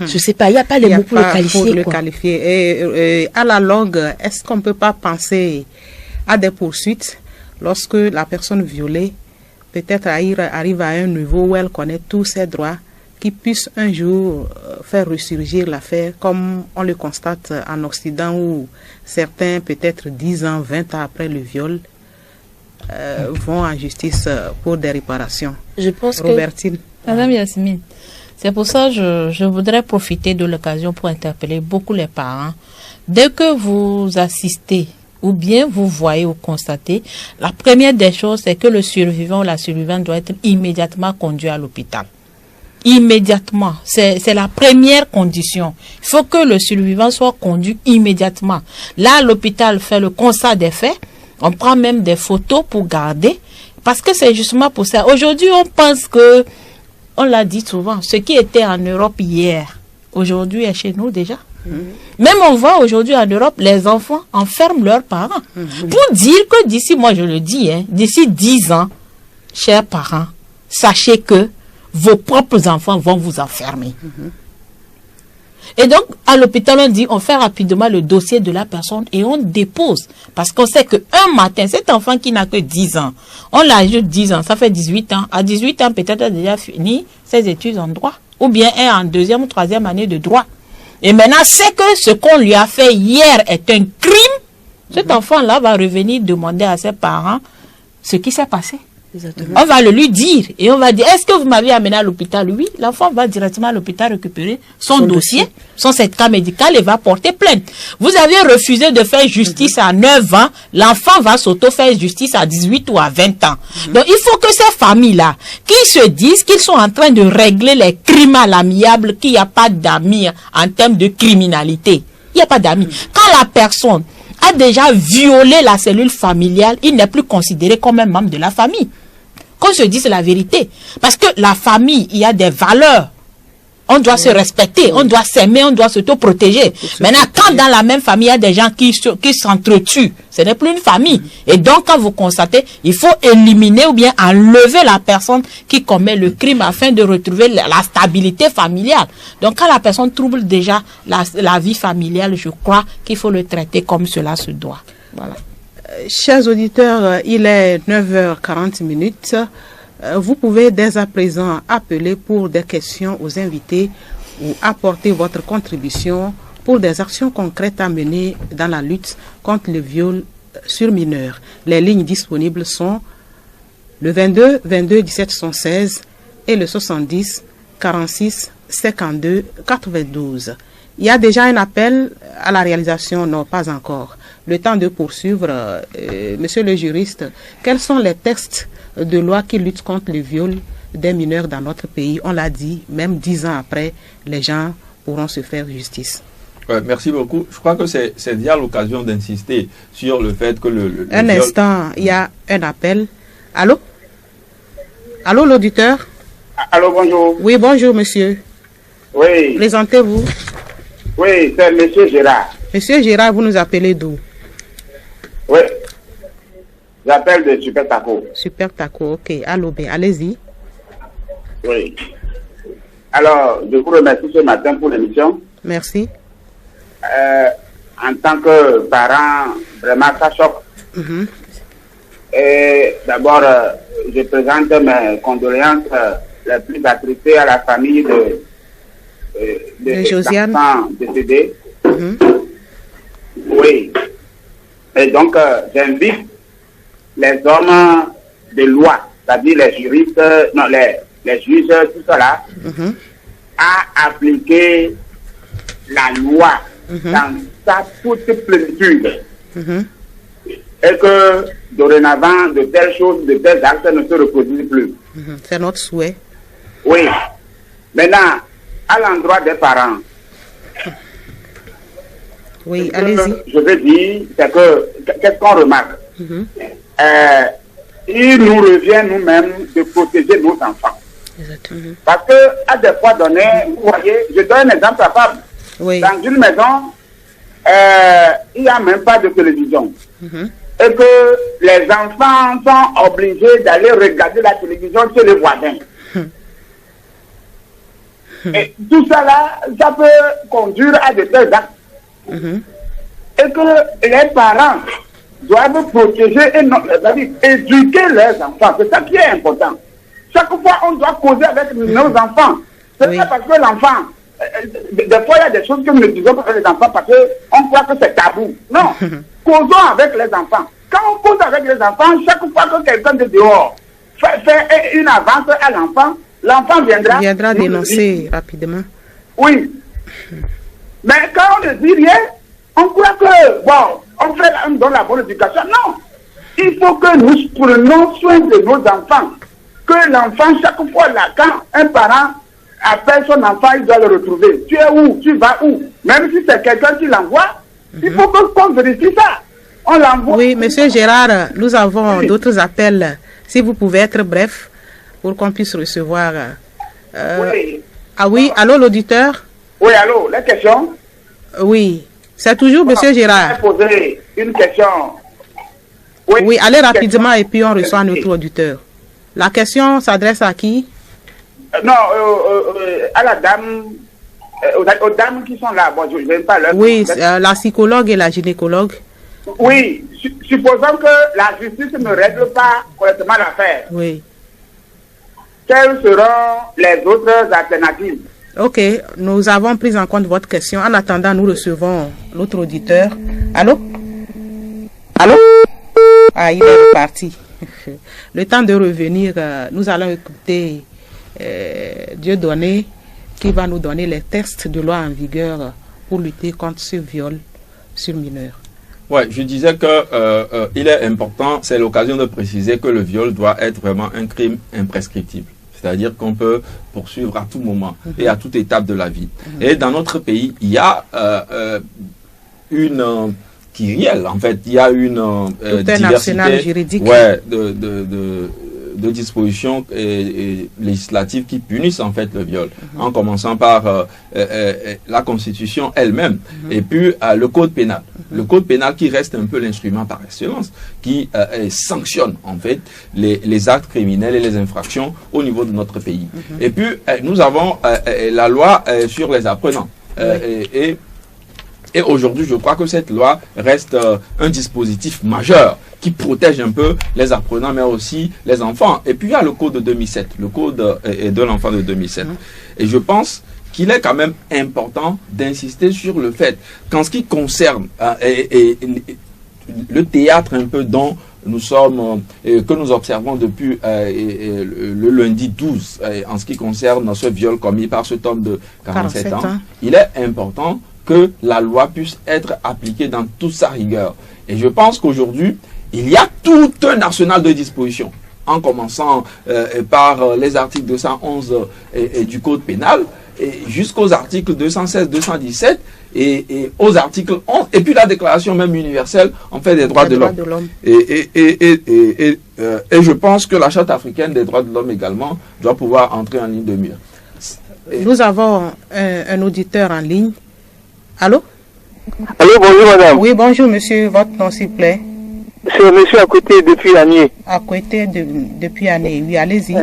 Speaker 5: Je sais pas, il n'y a pas
Speaker 2: Il
Speaker 5: les
Speaker 2: y a
Speaker 5: mots pour le
Speaker 2: pas
Speaker 5: qualifier,
Speaker 2: le
Speaker 5: quoi.
Speaker 2: qualifier. Et à la longue, est-ce qu'on ne peut pas penser à des poursuites lorsque la personne violée peut-être arrive à un niveau où elle connaît tous ses droits, qui puisse un jour faire ressurgir l'affaire comme on le constate en Occident où certains, peut-être 10 ans, 20 ans après le viol, vont en justice pour des réparations.
Speaker 5: Je pense
Speaker 2: Robertine.
Speaker 4: Madame Yasmine, c'est pour ça que je voudrais profiter de l'occasion pour interpeller beaucoup les parents. Dès que vous assistez ou bien vous voyez ou constatez, la première des choses, c'est que le survivant ou la survivante doit être immédiatement conduit à l'hôpital. Immédiatement. C'est la première condition. Il faut que le survivant soit conduit immédiatement. Là, l'hôpital fait le constat des faits. On prend même des photos pour garder. Parce que c'est justement pour ça. Aujourd'hui, on pense que, on l'a dit souvent, ce qui était en Europe hier, aujourd'hui est chez nous déjà. Même on voit aujourd'hui en Europe, les enfants enferment leurs parents. Pour dire que d'ici, moi je le dis, d'ici 10 ans, chers parents, sachez que vos propres enfants vont vous enfermer. Et donc, à l'hôpital, on dit, on fait rapidement le dossier de la personne et on dépose. Parce qu'on sait qu'un matin, cet enfant qui n'a que 10 ans, on l'ajoute 10 ans, ça fait 18 ans. À 18 ans, peut-être a déjà fini ses études en droit. Ou bien est en 2e ou 3e année de droit. Et maintenant, c'est que ce qu'on lui a fait hier est un crime. Cet enfant-là va revenir demander à ses parents ce qui s'est passé.
Speaker 5: Exactement.
Speaker 4: On va le lui dire et on va dire, est-ce que vous m'avez amené à l'hôpital? Oui, l'enfant va directement à l'hôpital récupérer son dossier, son certificat médical et va porter plainte. Vous avez refusé de faire justice à 9 ans, l'enfant va s'auto-faire justice à 18 ou à 20 ans. Donc il faut que ces familles-là, qui se disent qu'ils sont en train de régler les crimes à l'amiable, qu'il n'y a pas d'amis en termes de criminalité. Il n'y a pas d'amis. Quand la personne a déjà violé la cellule familiale, il n'est plus considéré comme un membre de la famille. Qu'on se dise la vérité. Parce que la famille, il y a des valeurs. On doit se respecter, on doit s'aimer, on doit s'auto-protéger. Maintenant, quand dans la même famille, il y a des gens qui s'entretuent, ce n'est plus une famille. Et donc, quand vous constatez, il faut éliminer ou bien enlever la personne qui commet le crime afin de retrouver la stabilité familiale. Donc, quand la personne trouble déjà la vie familiale, je crois qu'il faut le traiter comme cela se doit. Voilà.
Speaker 2: Chers auditeurs, il est 9h40. Vous pouvez dès à présent appeler pour des questions aux invités ou apporter votre contribution pour des actions concrètes à mener dans la lutte contre le viol sur mineurs. Les lignes disponibles sont le 22 22 17 116 et le 70 46 52 92. Il y a déjà un appel à la réalisation, non, pas encore. Le temps de poursuivre, monsieur le juriste, quels sont les textes de loi qui luttent contre le viol des mineurs dans notre pays? On l'a dit, même 10 ans après, les gens pourront se faire justice.
Speaker 3: Ouais, merci beaucoup. Je crois que c'est déjà l'occasion d'insister sur le fait que le
Speaker 2: un
Speaker 3: viol...
Speaker 2: instant, il y a un appel. Allô? Allô, l'auditeur?
Speaker 6: Allô, bonjour.
Speaker 2: Oui, bonjour, monsieur.
Speaker 6: Oui.
Speaker 2: Présentez-vous.
Speaker 6: Oui, c'est monsieur Gérard.
Speaker 2: Monsieur Gérard, vous nous appelez d'où?
Speaker 6: Oui. J'appelle de Super Taco.
Speaker 2: Super Taco, ok. Allô, bien, allez-y.
Speaker 6: Oui. Alors, je vous remercie ce matin pour l'émission.
Speaker 2: Merci.
Speaker 6: En tant que parent, vraiment, ça choque. Et d'abord, je présente mes condoléances les plus attristées à la famille de
Speaker 2: Josiane
Speaker 6: décédés. Oui. Et donc, j'invite les hommes de loi, c'est-à-dire les juristes, non, les juges, tout cela, à appliquer la loi dans sa toute plénitude. Et que, dorénavant, de telles choses, de tels actes ne se reproduisent plus.
Speaker 2: C'est notre souhait.
Speaker 6: Oui. Maintenant, à l'endroit des parents,
Speaker 2: oui, allez-y.
Speaker 6: Je veux dire, c'est que, qu'est-ce qu'on remarque? Il nous revient nous-mêmes de protéger nos enfants.
Speaker 2: Exactement.
Speaker 6: Parce que, à des fois données, vous voyez, je donne un exemple à Fab.
Speaker 2: Oui.
Speaker 6: Dans une maison, il n'y a même pas de télévision. Et que les enfants sont obligés d'aller regarder la télévision chez les voisins. Et tout ça là, ça peut conduire à de tels actes. Et que les parents doivent protéger et c'est-à-dire éduquer leurs enfants. C'est ça qui est important. Chaque fois, on doit causer avec nos enfants. C'est pas parce que l'enfant... des fois, il y a des choses que nous ne disons pas avec les enfants parce qu'on croit que c'est tabou. Non. Causons avec les enfants. Quand on cause avec les enfants, chaque fois que quelqu'un de dehors fait une avance à l'enfant, l'enfant viendra
Speaker 2: dénoncer rapidement.
Speaker 6: Oui. Mais quand on ne dit rien, on croit que, bon, on donne la bonne éducation. Non. Il faut que nous prenions soin de nos enfants. Que l'enfant, chaque fois là, quand un parent appelle son enfant, il doit le retrouver. Tu es où? Tu vas où? Même si c'est quelqu'un qui l'envoie, il faut qu'on vérifie ça. On l'envoie.
Speaker 2: Oui, monsieur Gérard, nous avons d'autres appels. Si vous pouvez être bref, pour qu'on puisse recevoir...
Speaker 6: oui.
Speaker 2: Ah oui, allô l'auditeur?
Speaker 6: Oui, allô, la question?
Speaker 2: Oui, c'est toujours monsieur Gérard.
Speaker 6: Je vais poser une question.
Speaker 2: Oui, allez rapidement et puis on reçoit notre auditeur. La question s'adresse à qui?
Speaker 6: Non, à la dame, aux dames qui sont là. Bon, je ne vais pas leur...
Speaker 2: Oui, la psychologue et la gynécologue.
Speaker 6: Oui, supposons que la justice ne règle pas correctement l'affaire.
Speaker 2: Oui.
Speaker 6: Quelles seront les autres alternatives?
Speaker 2: Ok, nous avons pris en compte votre question. En attendant, nous recevons notre auditeur. Allô? Allô? Ah, il est parti. Le temps de revenir, nous allons écouter Dieudonné qui va nous donner les textes de loi en vigueur pour lutter contre ce viol sur mineur.
Speaker 3: Ouais, je disais que il est important, c'est l'occasion de préciser que le viol doit être vraiment un crime imprescriptible. C'est-à-dire qu'on peut poursuivre à tout moment et à toute étape de la vie. Et dans notre pays, il y a une kyrielle, en fait, il y a une
Speaker 2: diversité juridique.
Speaker 3: Ouais, de dispositions législatives qui punissent en fait le viol, en commençant par la Constitution elle-même, et puis le Code pénal. Le Code pénal qui reste un peu l'instrument par excellence, qui sanctionne en fait les actes criminels et les infractions au niveau de notre pays. Et puis nous avons la loi sur les apprenants. Et aujourd'hui, je crois que cette loi reste un dispositif majeur qui protège un peu les apprenants, mais aussi les enfants. Et puis, il y a le code de 2007, le code de l'enfant de 2007. Et je pense qu'il est quand même important d'insister sur le fait qu'en ce qui concerne le théâtre un peu dont nous sommes, que nous observons depuis le lundi 12, en ce qui concerne ce viol commis par cet homme de 47 ans, il est important que la loi puisse être appliquée dans toute sa rigueur. Et je pense qu'aujourd'hui, il y a tout un arsenal de dispositions, en commençant par les articles 211 du Code pénal, jusqu'aux articles 216, 217, et aux articles 11, et puis la déclaration même universelle en fait des droits de l'homme. Et je pense que la Charte africaine des droits de l'homme également doit pouvoir entrer en ligne de mire.
Speaker 2: Nous avons un auditeur en ligne. Allô?
Speaker 7: Allô, bonjour madame.
Speaker 2: Oui, bonjour monsieur, votre nom s'il vous plaît.
Speaker 7: C'est monsieur Akwete depuis Agné.
Speaker 2: Akwete depuis Agné, oui, allez-y.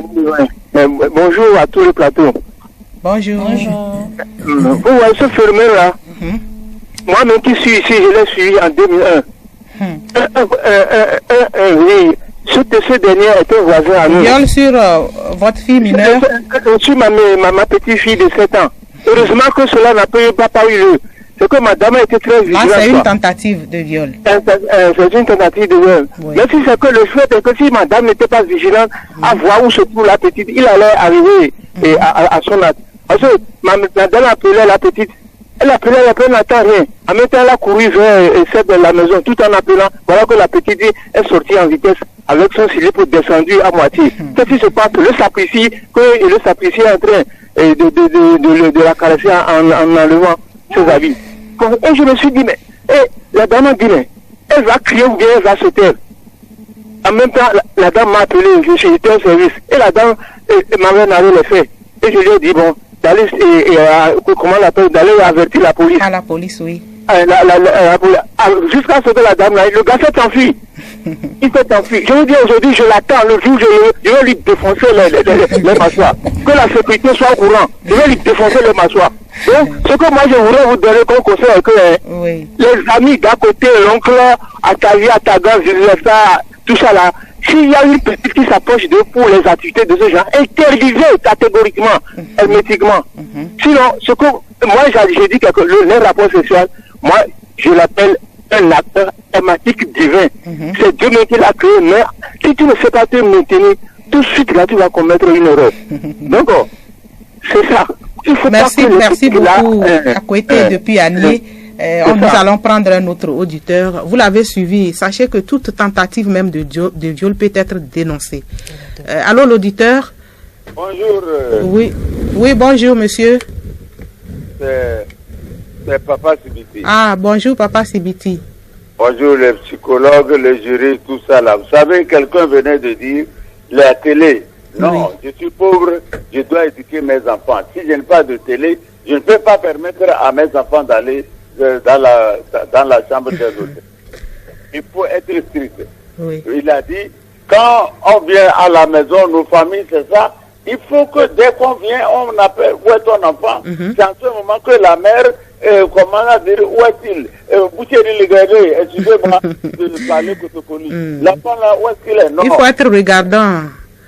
Speaker 7: Bonjour à tout le plateau.
Speaker 2: Bonjour.
Speaker 7: Bonjour. Vous voyez ce phénomène là, moi-même qui suis ici, je l'ai suivi en 2001. Oui, ce dernier était voisin à nous.
Speaker 2: Viol sur votre fille mineure?
Speaker 7: Sur ma petite fille de 7 ans. Heureusement que cela n'a pas eu lieu. C'est que madame a été très vigilante.
Speaker 2: C'est une tentative de viol.
Speaker 7: C'est une tentative de viol. Oui. Mais si c'est que le fait est que si madame n'était pas vigilante à voir où se trouve la petite, il allait arriver à son acte. Parce que madame appelait la petite, elle n'attend rien. En même temps, elle a couru vers celle de la maison tout en appelant. Voilà que la petite est sortie en vitesse avec son slip descendu à moitié. Qu'est-ce qui se passe? Le sapristi est en train de la caresser en enlevant ses habits. Et je me suis dit, mais la dame a dit, mais elle va crier ou bien elle va se taire. En même temps, la dame m'a appelé, j'étais au service. Et la dame m'avait narré les faits. Et je lui ai dit, bon, d'aller, comment on l'appelle, d'aller avertir la police.
Speaker 2: À la police, oui.
Speaker 7: jusqu'à ce que la dame, le gars s'est enfui. Il s'est enfui. Je vous dis aujourd'hui, je l'attends. Le jour où je vais lui défoncer les mâchoires. Que la sécurité soit au courant. Je vais lui défoncer les mâchoires. Donc, ce que moi je voudrais vous donner comme conseil, c'est que les amis d'à côté, l'oncle, Atavi, Atagan, Zilesa, tout ça là, s'il y a une petite qui s'approche d'eux pour les activités de ce genre, interdisez catégoriquement, hermétiquement. Sinon, ce que moi j'ai dit que le rapport sexuel, moi je l'appelle un acteur thématique divin. C'est Dieu même qui l'a créé, mais si tu ne sais pas te maintenir, tout de suite là tu vas commettre une erreur. Donc, c'est ça.
Speaker 2: Merci beaucoup, Akwete depuis Annie. Nous allons prendre un autre auditeur. Vous l'avez suivi. Sachez que toute tentative même de viol peut être dénoncée. Allô, l'auditeur?
Speaker 8: Bonjour.
Speaker 2: Oui, bonjour, monsieur.
Speaker 8: C'est Papa Sibiti.
Speaker 2: Ah, bonjour, Papa Sibiti.
Speaker 8: Bonjour, les psychologues, les juristes, tout ça là. Vous savez, quelqu'un venait de dire la télé. Non, je suis pauvre, je dois éduquer mes enfants. Si je n'ai pas de télé, je ne peux pas permettre à mes enfants d'aller dans la chambre des hôtels. Il faut être strict. Il a dit, quand on vient à la maison, nos familles, c'est ça, il faut que dès qu'on vient, on appelle où est ton enfant. C'est en ce moment que la mère, comment dire, où est-il? Excusez-moi de parler Kotokoli. L'enfant là, où est-ce qu'il est? Non.
Speaker 2: Il faut être regardant.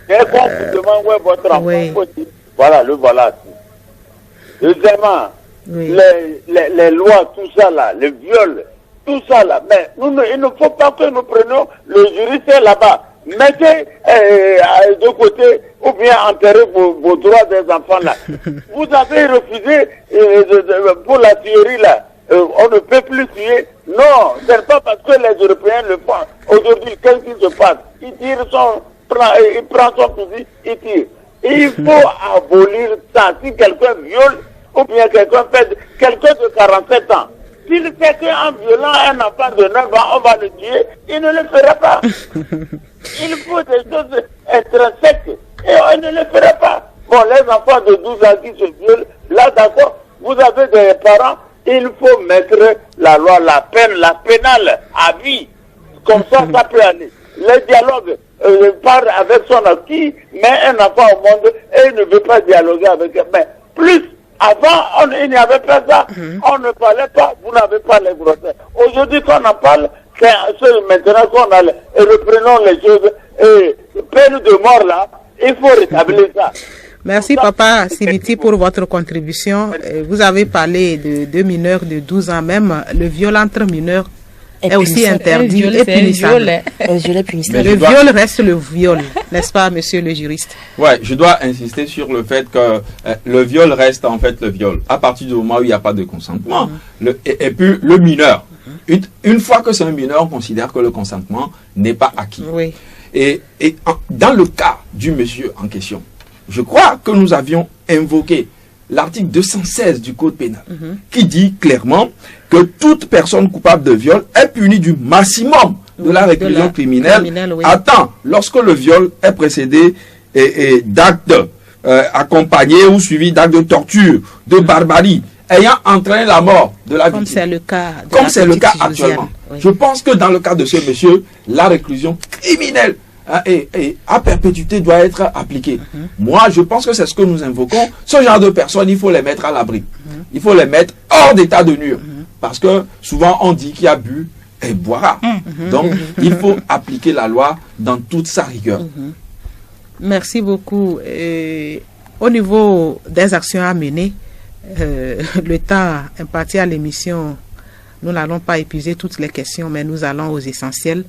Speaker 8: Dès qu'on vous demande où est votre enfant, voilà, le voilà. Deuxièmement, les lois, tout ça là, les viols, tout ça là, mais il ne faut pas que nous prenions le juriste là-bas. Mettez de côté ou bien enterrez vos droits des enfants là. Vous avez refusé pour la tuerie là. On ne peut plus tuer. Non, ce n'est pas parce que les Européens le font. Aujourd'hui, qu'est-ce qui se passe? Il prend son fusil, il tire. Il faut abolir ça. Si quelqu'un viole, ou bien quelqu'un de 47 ans, s'il fait qu'en violant un enfant de 9 ans, on va le tuer, il ne le fera pas. Il faut des choses intrinsèques, et on ne le fera pas. Bon, les enfants de 12 ans qui se violent, là d'accord, vous avez des parents, il faut mettre la loi, la peine, la pénale à vie. Comme ça peut aller. Le dialogue, parle avec son qui met un enfant au monde et il ne veut pas dialoguer avec eux. Mais plus, avant, il n'y avait pas ça. On ne parlait pas, vous n'avez pas les grossesses. Aujourd'hui, quand on en parle, c'est maintenant qu'on a et reprenons les choses. Et peine de mort là, il faut rétablir ça.
Speaker 2: Merci Papa Sibiti pour votre contribution. Vous avez parlé de deux mineurs de 12 ans même. Le viol entre mineurs est aussi interdit et punissable. Le viol reste le viol, n'est-ce pas, monsieur le juriste?
Speaker 3: Ouais, je dois insister sur le fait que le viol reste en fait le viol. À partir du moment où il n'y a pas de consentement. Et puis le mineur. Une fois que c'est un mineur, on considère que le consentement n'est pas acquis.
Speaker 2: Oui.
Speaker 3: Et dans le cas du monsieur en question, je crois que nous avions invoqué l'article 216 du Code pénal qui dit clairement que toute personne coupable de viol est punie du maximum de la réclusion criminelle. Attends, lorsque le viol est précédé d'actes accompagnés ou suivis d'actes de torture, de barbarie, ayant entraîné la mort de la victime.
Speaker 2: Comme c'est le cas
Speaker 3: actuellement. Je pense que dans le cas de ce monsieur, la réclusion criminelle et à perpétuité doit être appliquée. Moi, je pense que c'est ce que nous invoquons. Ce genre de personnes, il faut les mettre à l'abri. Il faut les mettre hors d'état de nuire. Parce que souvent, on dit qu'il a bu et boira. Donc, il faut appliquer la loi dans toute sa rigueur.
Speaker 2: Merci beaucoup. Au niveau des actions à mener, le temps imparti à l'émission, nous n'allons pas épuiser toutes les questions, mais nous allons aux essentiels.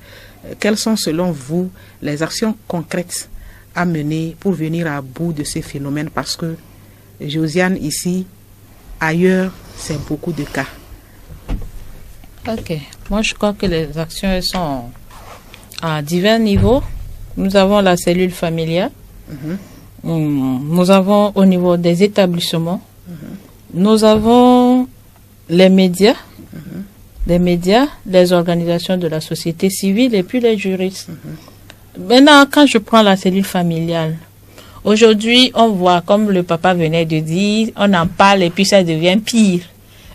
Speaker 2: Quelles sont selon vous les actions concrètes à mener pour venir à bout de ces phénomènes? Parce que Josiane ici, ailleurs, c'est beaucoup de cas.
Speaker 4: Ok, moi je crois que les actions elles sont à divers niveaux. Nous avons la cellule familiale, nous avons au niveau des établissements, nous avons les médias, les organisations de la société civile et puis les juristes. Maintenant, quand je prends la cellule familiale, aujourd'hui, on voit, comme le papa venait de dire, on en parle et puis ça devient pire.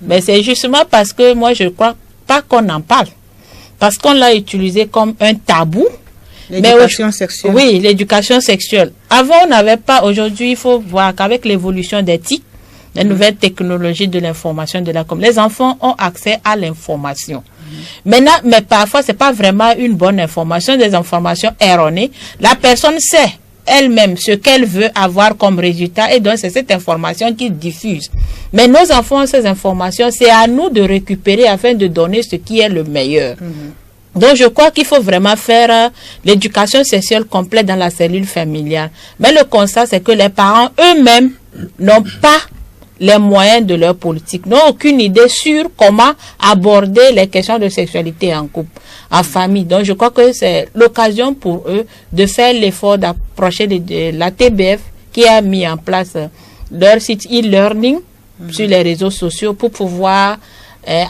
Speaker 4: Mais c'est justement parce que moi, je crois pas qu'on en parle. Parce qu'on l'a utilisé comme un tabou.
Speaker 2: L'éducation sexuelle.
Speaker 4: Oui, l'éducation sexuelle. Avant, on n'avait pas. Aujourd'hui, il faut voir qu'avec l'évolution des TIC, les nouvelles technologies de l'information, de la com, les enfants ont accès à l'information. Maintenant, mais parfois, c'est pas vraiment une bonne information, des informations erronées. La personne sait elle-même ce qu'elle veut avoir comme résultat et donc c'est cette information qu'il diffuse. Mais nos enfants, ces informations, c'est à nous de récupérer afin de donner ce qui est le meilleur. Donc je crois qu'il faut vraiment faire l'éducation sexuelle complète dans la cellule familiale. Mais le constat, c'est que les parents eux-mêmes n'ont pas les moyens de leur politique, n'ont aucune idée sur comment aborder les questions de sexualité en couple, en famille. Donc je crois que c'est l'occasion pour eux de faire l'effort d'approcher de la TBF qui a mis en place leur site e-learning sur les réseaux sociaux pour pouvoir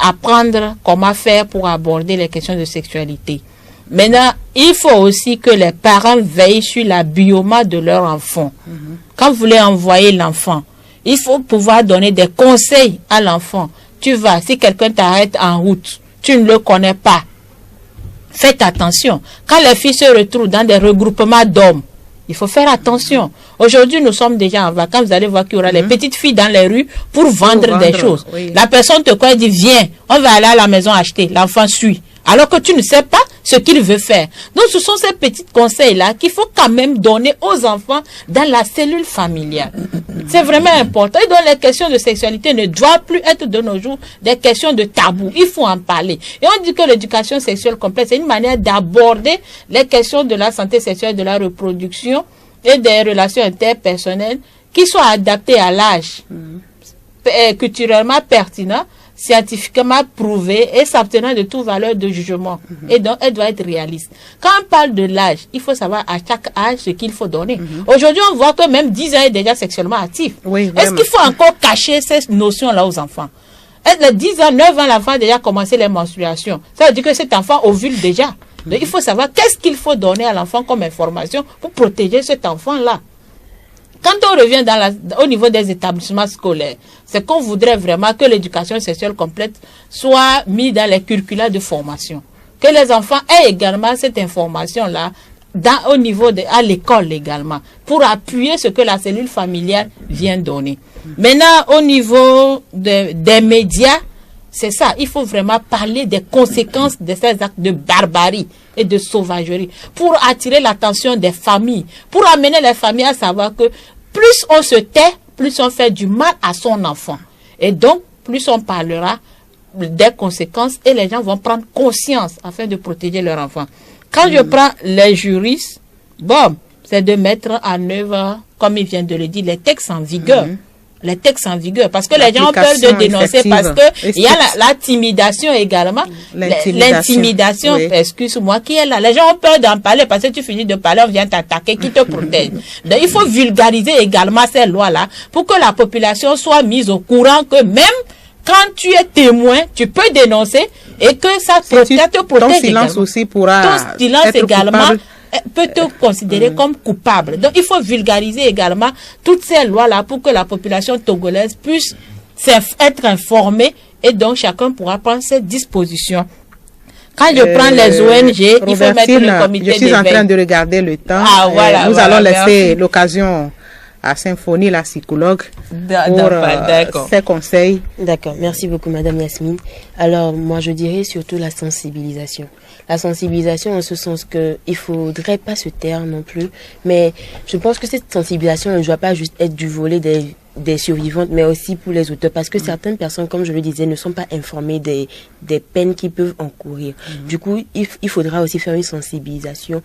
Speaker 4: apprendre comment faire pour aborder les questions de sexualité. Maintenant, il faut aussi que les parents veillent sur la bioma de leur enfant. Quand vous voulez envoyer l'enfant, il faut pouvoir donner des conseils à l'enfant. Tu vas, si quelqu'un t'arrête en route, tu ne le connais pas. Faites attention. Quand les filles se retrouvent dans des regroupements d'hommes, il faut faire attention. Aujourd'hui, nous sommes déjà en vacances. Vous allez voir qu'il y aura les petites filles dans les rues pour vendre des choses. Oui. La personne te croit et dit, viens, on va aller à la maison acheter. L'enfant suit. Alors que tu ne sais pas ce qu'il veut faire. Donc, ce sont ces petits conseils-là qu'il faut quand même donner aux enfants dans la cellule familiale. C'est vraiment important. Et donc, les questions de sexualité ne doivent plus être de nos jours des questions de tabou. Il faut en parler. Et on dit que l'éducation sexuelle complète, c'est une manière d'aborder les questions de la santé sexuelle, de la reproduction et des relations interpersonnelles qui soient adaptées à l'âge, culturellement pertinent, scientifiquement prouvé et s'abstenant de toute valeur de jugement. Et donc, elle doit être réaliste. Quand on parle de l'âge, il faut savoir à chaque âge ce qu'il faut donner. Aujourd'hui, on voit que même 10 ans est déjà sexuellement actif. Oui, est-ce qu'il faut encore cacher ces notions-là aux enfants? À 10 ans, 9 ans, l'enfant a déjà commencé les menstruations. Ça veut dire que cet enfant ovule déjà. Donc, il faut savoir qu'est-ce qu'il faut donner à l'enfant comme information pour protéger cet enfant-là. Quand on revient au niveau des établissements scolaires, c'est qu'on voudrait vraiment que l'éducation sexuelle complète soit mise dans les curricula de formation. Que les enfants aient également cette information-là au niveau à l'école également, pour appuyer ce que la cellule familiale vient donner. Maintenant, au niveau des médias, c'est ça, il faut vraiment parler des conséquences de ces actes de barbarie et de sauvagerie, pour attirer l'attention des familles, pour amener les familles à savoir que plus on se tait, plus on fait du mal à son enfant. Et donc, plus on parlera des conséquences et les gens vont prendre conscience afin de protéger leur enfant. Quand je prends les juristes, bon, c'est de mettre en œuvre, comme il vient de le dire, les textes en vigueur. Les textes en vigueur, parce que les gens ont peur de dénoncer, parce que il y a l'intimidation également, l'intimidation, excuse-moi, qui est là. Les gens ont peur d'en parler, parce que tu finis de parler, on vient t'attaquer, qui te protège. Donc, il faut vulgariser également ces lois-là, pour que la population soit mise au courant que même quand tu es témoin, tu peux dénoncer, et que ça te protège.
Speaker 2: Ton silence aussi pourra
Speaker 4: ton silence être également coupable. Peut te considérer comme coupable. Donc, il faut vulgariser également toutes ces lois-là pour que la population togolaise puisse être informée et donc chacun pourra prendre ses dispositions. Quand je prends les ONG, il faut mettre le comité d'éveil.
Speaker 2: Je suis en train de regarder le temps. Nous allons laisser l'occasion à Symphonie, la psychologue, pour ses conseils.
Speaker 5: D'accord, merci beaucoup Madame Yasmine. Alors moi je dirais surtout la sensibilisation. La sensibilisation en ce sens que il faudrait pas se taire non plus, mais je pense que cette sensibilisation ne doit pas juste être du volet des survivantes, mais aussi pour les auteurs, parce que certaines personnes, comme je le disais, ne sont pas informées des peines qu'ils peuvent encourir. Du coup, il faudra aussi faire une sensibilisation,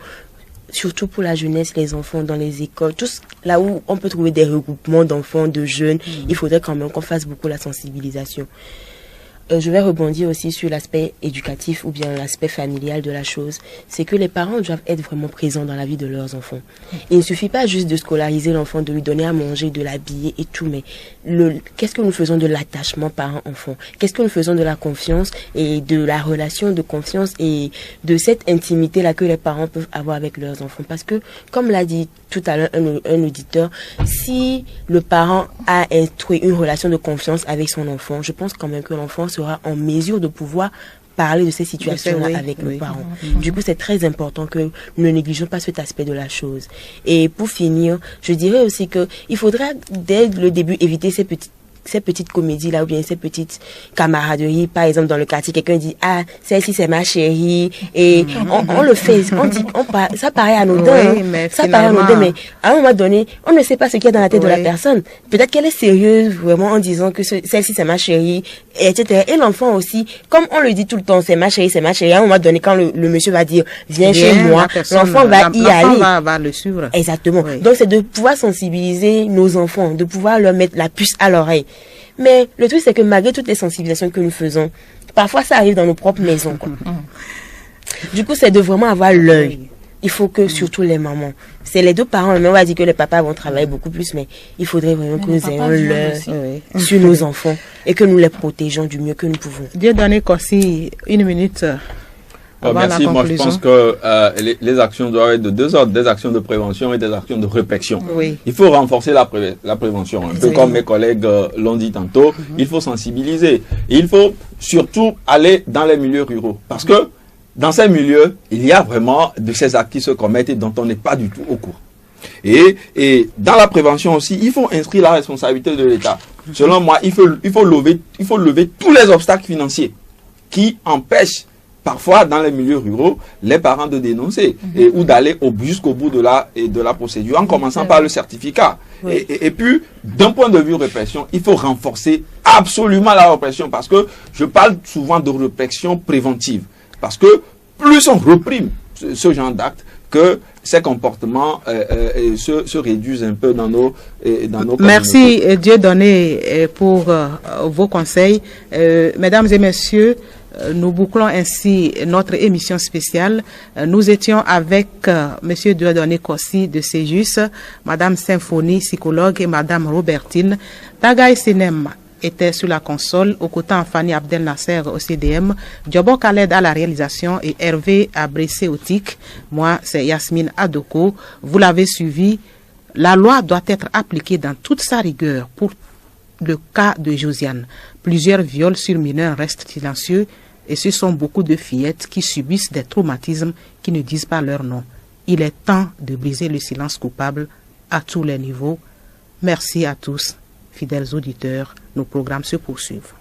Speaker 5: surtout pour la jeunesse, les enfants dans les écoles, là où on peut trouver des regroupements d'enfants, de jeunes, il faudrait quand même qu'on fasse beaucoup la sensibilisation. je vais rebondir aussi sur l'aspect éducatif ou bien l'aspect familial de la chose. C'est que les parents doivent être vraiment présents dans la vie de leurs enfants. Il ne suffit pas juste de scolariser l'enfant, de lui donner à manger, de l'habiller et tout, mais qu'est-ce que nous faisons de l'attachement parent-enfant? Qu'est-ce que nous faisons de la confiance et de la relation de confiance et de cette intimité-là que les parents peuvent avoir avec leurs enfants? Parce que, comme l'a dit tout à l'heure un auditeur, si le parent a instruit une relation de confiance avec son enfant, je pense quand même que l'enfant sera en mesure de pouvoir parler de ces situations-là avec le parent. Du coup, c'est très important que nous ne négligeons pas cet aspect de la chose. Et pour finir, je dirais aussi que il faudra dès le début éviter ces petites comédies là ou bien ces petites camaraderies. Par exemple, dans le quartier, quelqu'un dit ah, celle-ci c'est ma chérie et on le fait, ça paraît anodin, ça paraît anodin, mais à un moment donné on ne sait pas ce qu'il y a dans la tête de la personne. Peut-être qu'elle est sérieuse vraiment en disant que celle-ci c'est ma chérie, etc. Et l'enfant aussi, comme on le dit tout le temps, c'est ma chérie, à un moment donné quand le monsieur va dire viens chez moi, l'enfant va y aller, va le suivre. Exactement. Donc c'est de pouvoir sensibiliser nos enfants, de pouvoir leur mettre la puce à l'oreille. Mais le truc, c'est que malgré toutes les sensibilisations que nous faisons, parfois ça arrive dans nos propres maisons, quoi. Du coup, c'est de vraiment avoir l'œil. Il faut que, surtout les mamans, c'est les deux parents, mais on va dire que les papas vont travailler beaucoup plus, mais il faudrait vraiment que nous ayons l'œil sur nos enfants et que nous les protégeons du mieux que nous pouvons.
Speaker 2: Dieudonné Kossi, 1 minute.
Speaker 3: Merci. Moi, je pense que les actions doivent être de deux ordres, des actions de prévention et des actions de répression. Oui. Il faut renforcer la prévention, un peu comme mes collègues l'ont dit tantôt. Il faut sensibiliser. Et il faut surtout aller dans les milieux ruraux. Parce que dans ces milieux, il y a vraiment de ces actes qui se commettent et dont on n'est pas du tout au courant. Et dans la prévention aussi, il faut inscrire la responsabilité de l'État. Selon moi, il faut lever tous les obstacles financiers qui empêchent parfois dans les milieux ruraux les parents de dénoncer ou d'aller jusqu'au bout de la procédure en commençant par le certificat. Oui. Et puis d'un point de vue répression, il faut renforcer absolument la répression parce que je parle souvent de répression préventive parce que plus on réprime ce genre d'actes, que ces comportements se réduisent un peu dans nos
Speaker 2: Merci Dieudonné pour vos conseils. Mesdames et messieurs, nous bouclons ainsi notre émission spéciale. Nous étions avec Monsieur Dieudonné Kossi de Cejus, Madame Symphonie, psychologue, et Madame Robertine. Tagay Sinem était sur la console, aux côtés de Fanny Abdel Nasser au CDM, Diobo Khaled à la réalisation et Hervé Abressé au TIC. Moi, c'est Yasmine Adoko. Vous l'avez suivi. La loi doit être appliquée dans toute sa rigueur pour le cas de Josiane. Plusieurs viols sur mineurs restent silencieux et ce sont beaucoup de fillettes qui subissent des traumatismes qui ne disent pas leur nom. Il est temps de briser le silence coupable à tous les niveaux. Merci à tous, fidèles auditeurs. Nos programmes se poursuivent.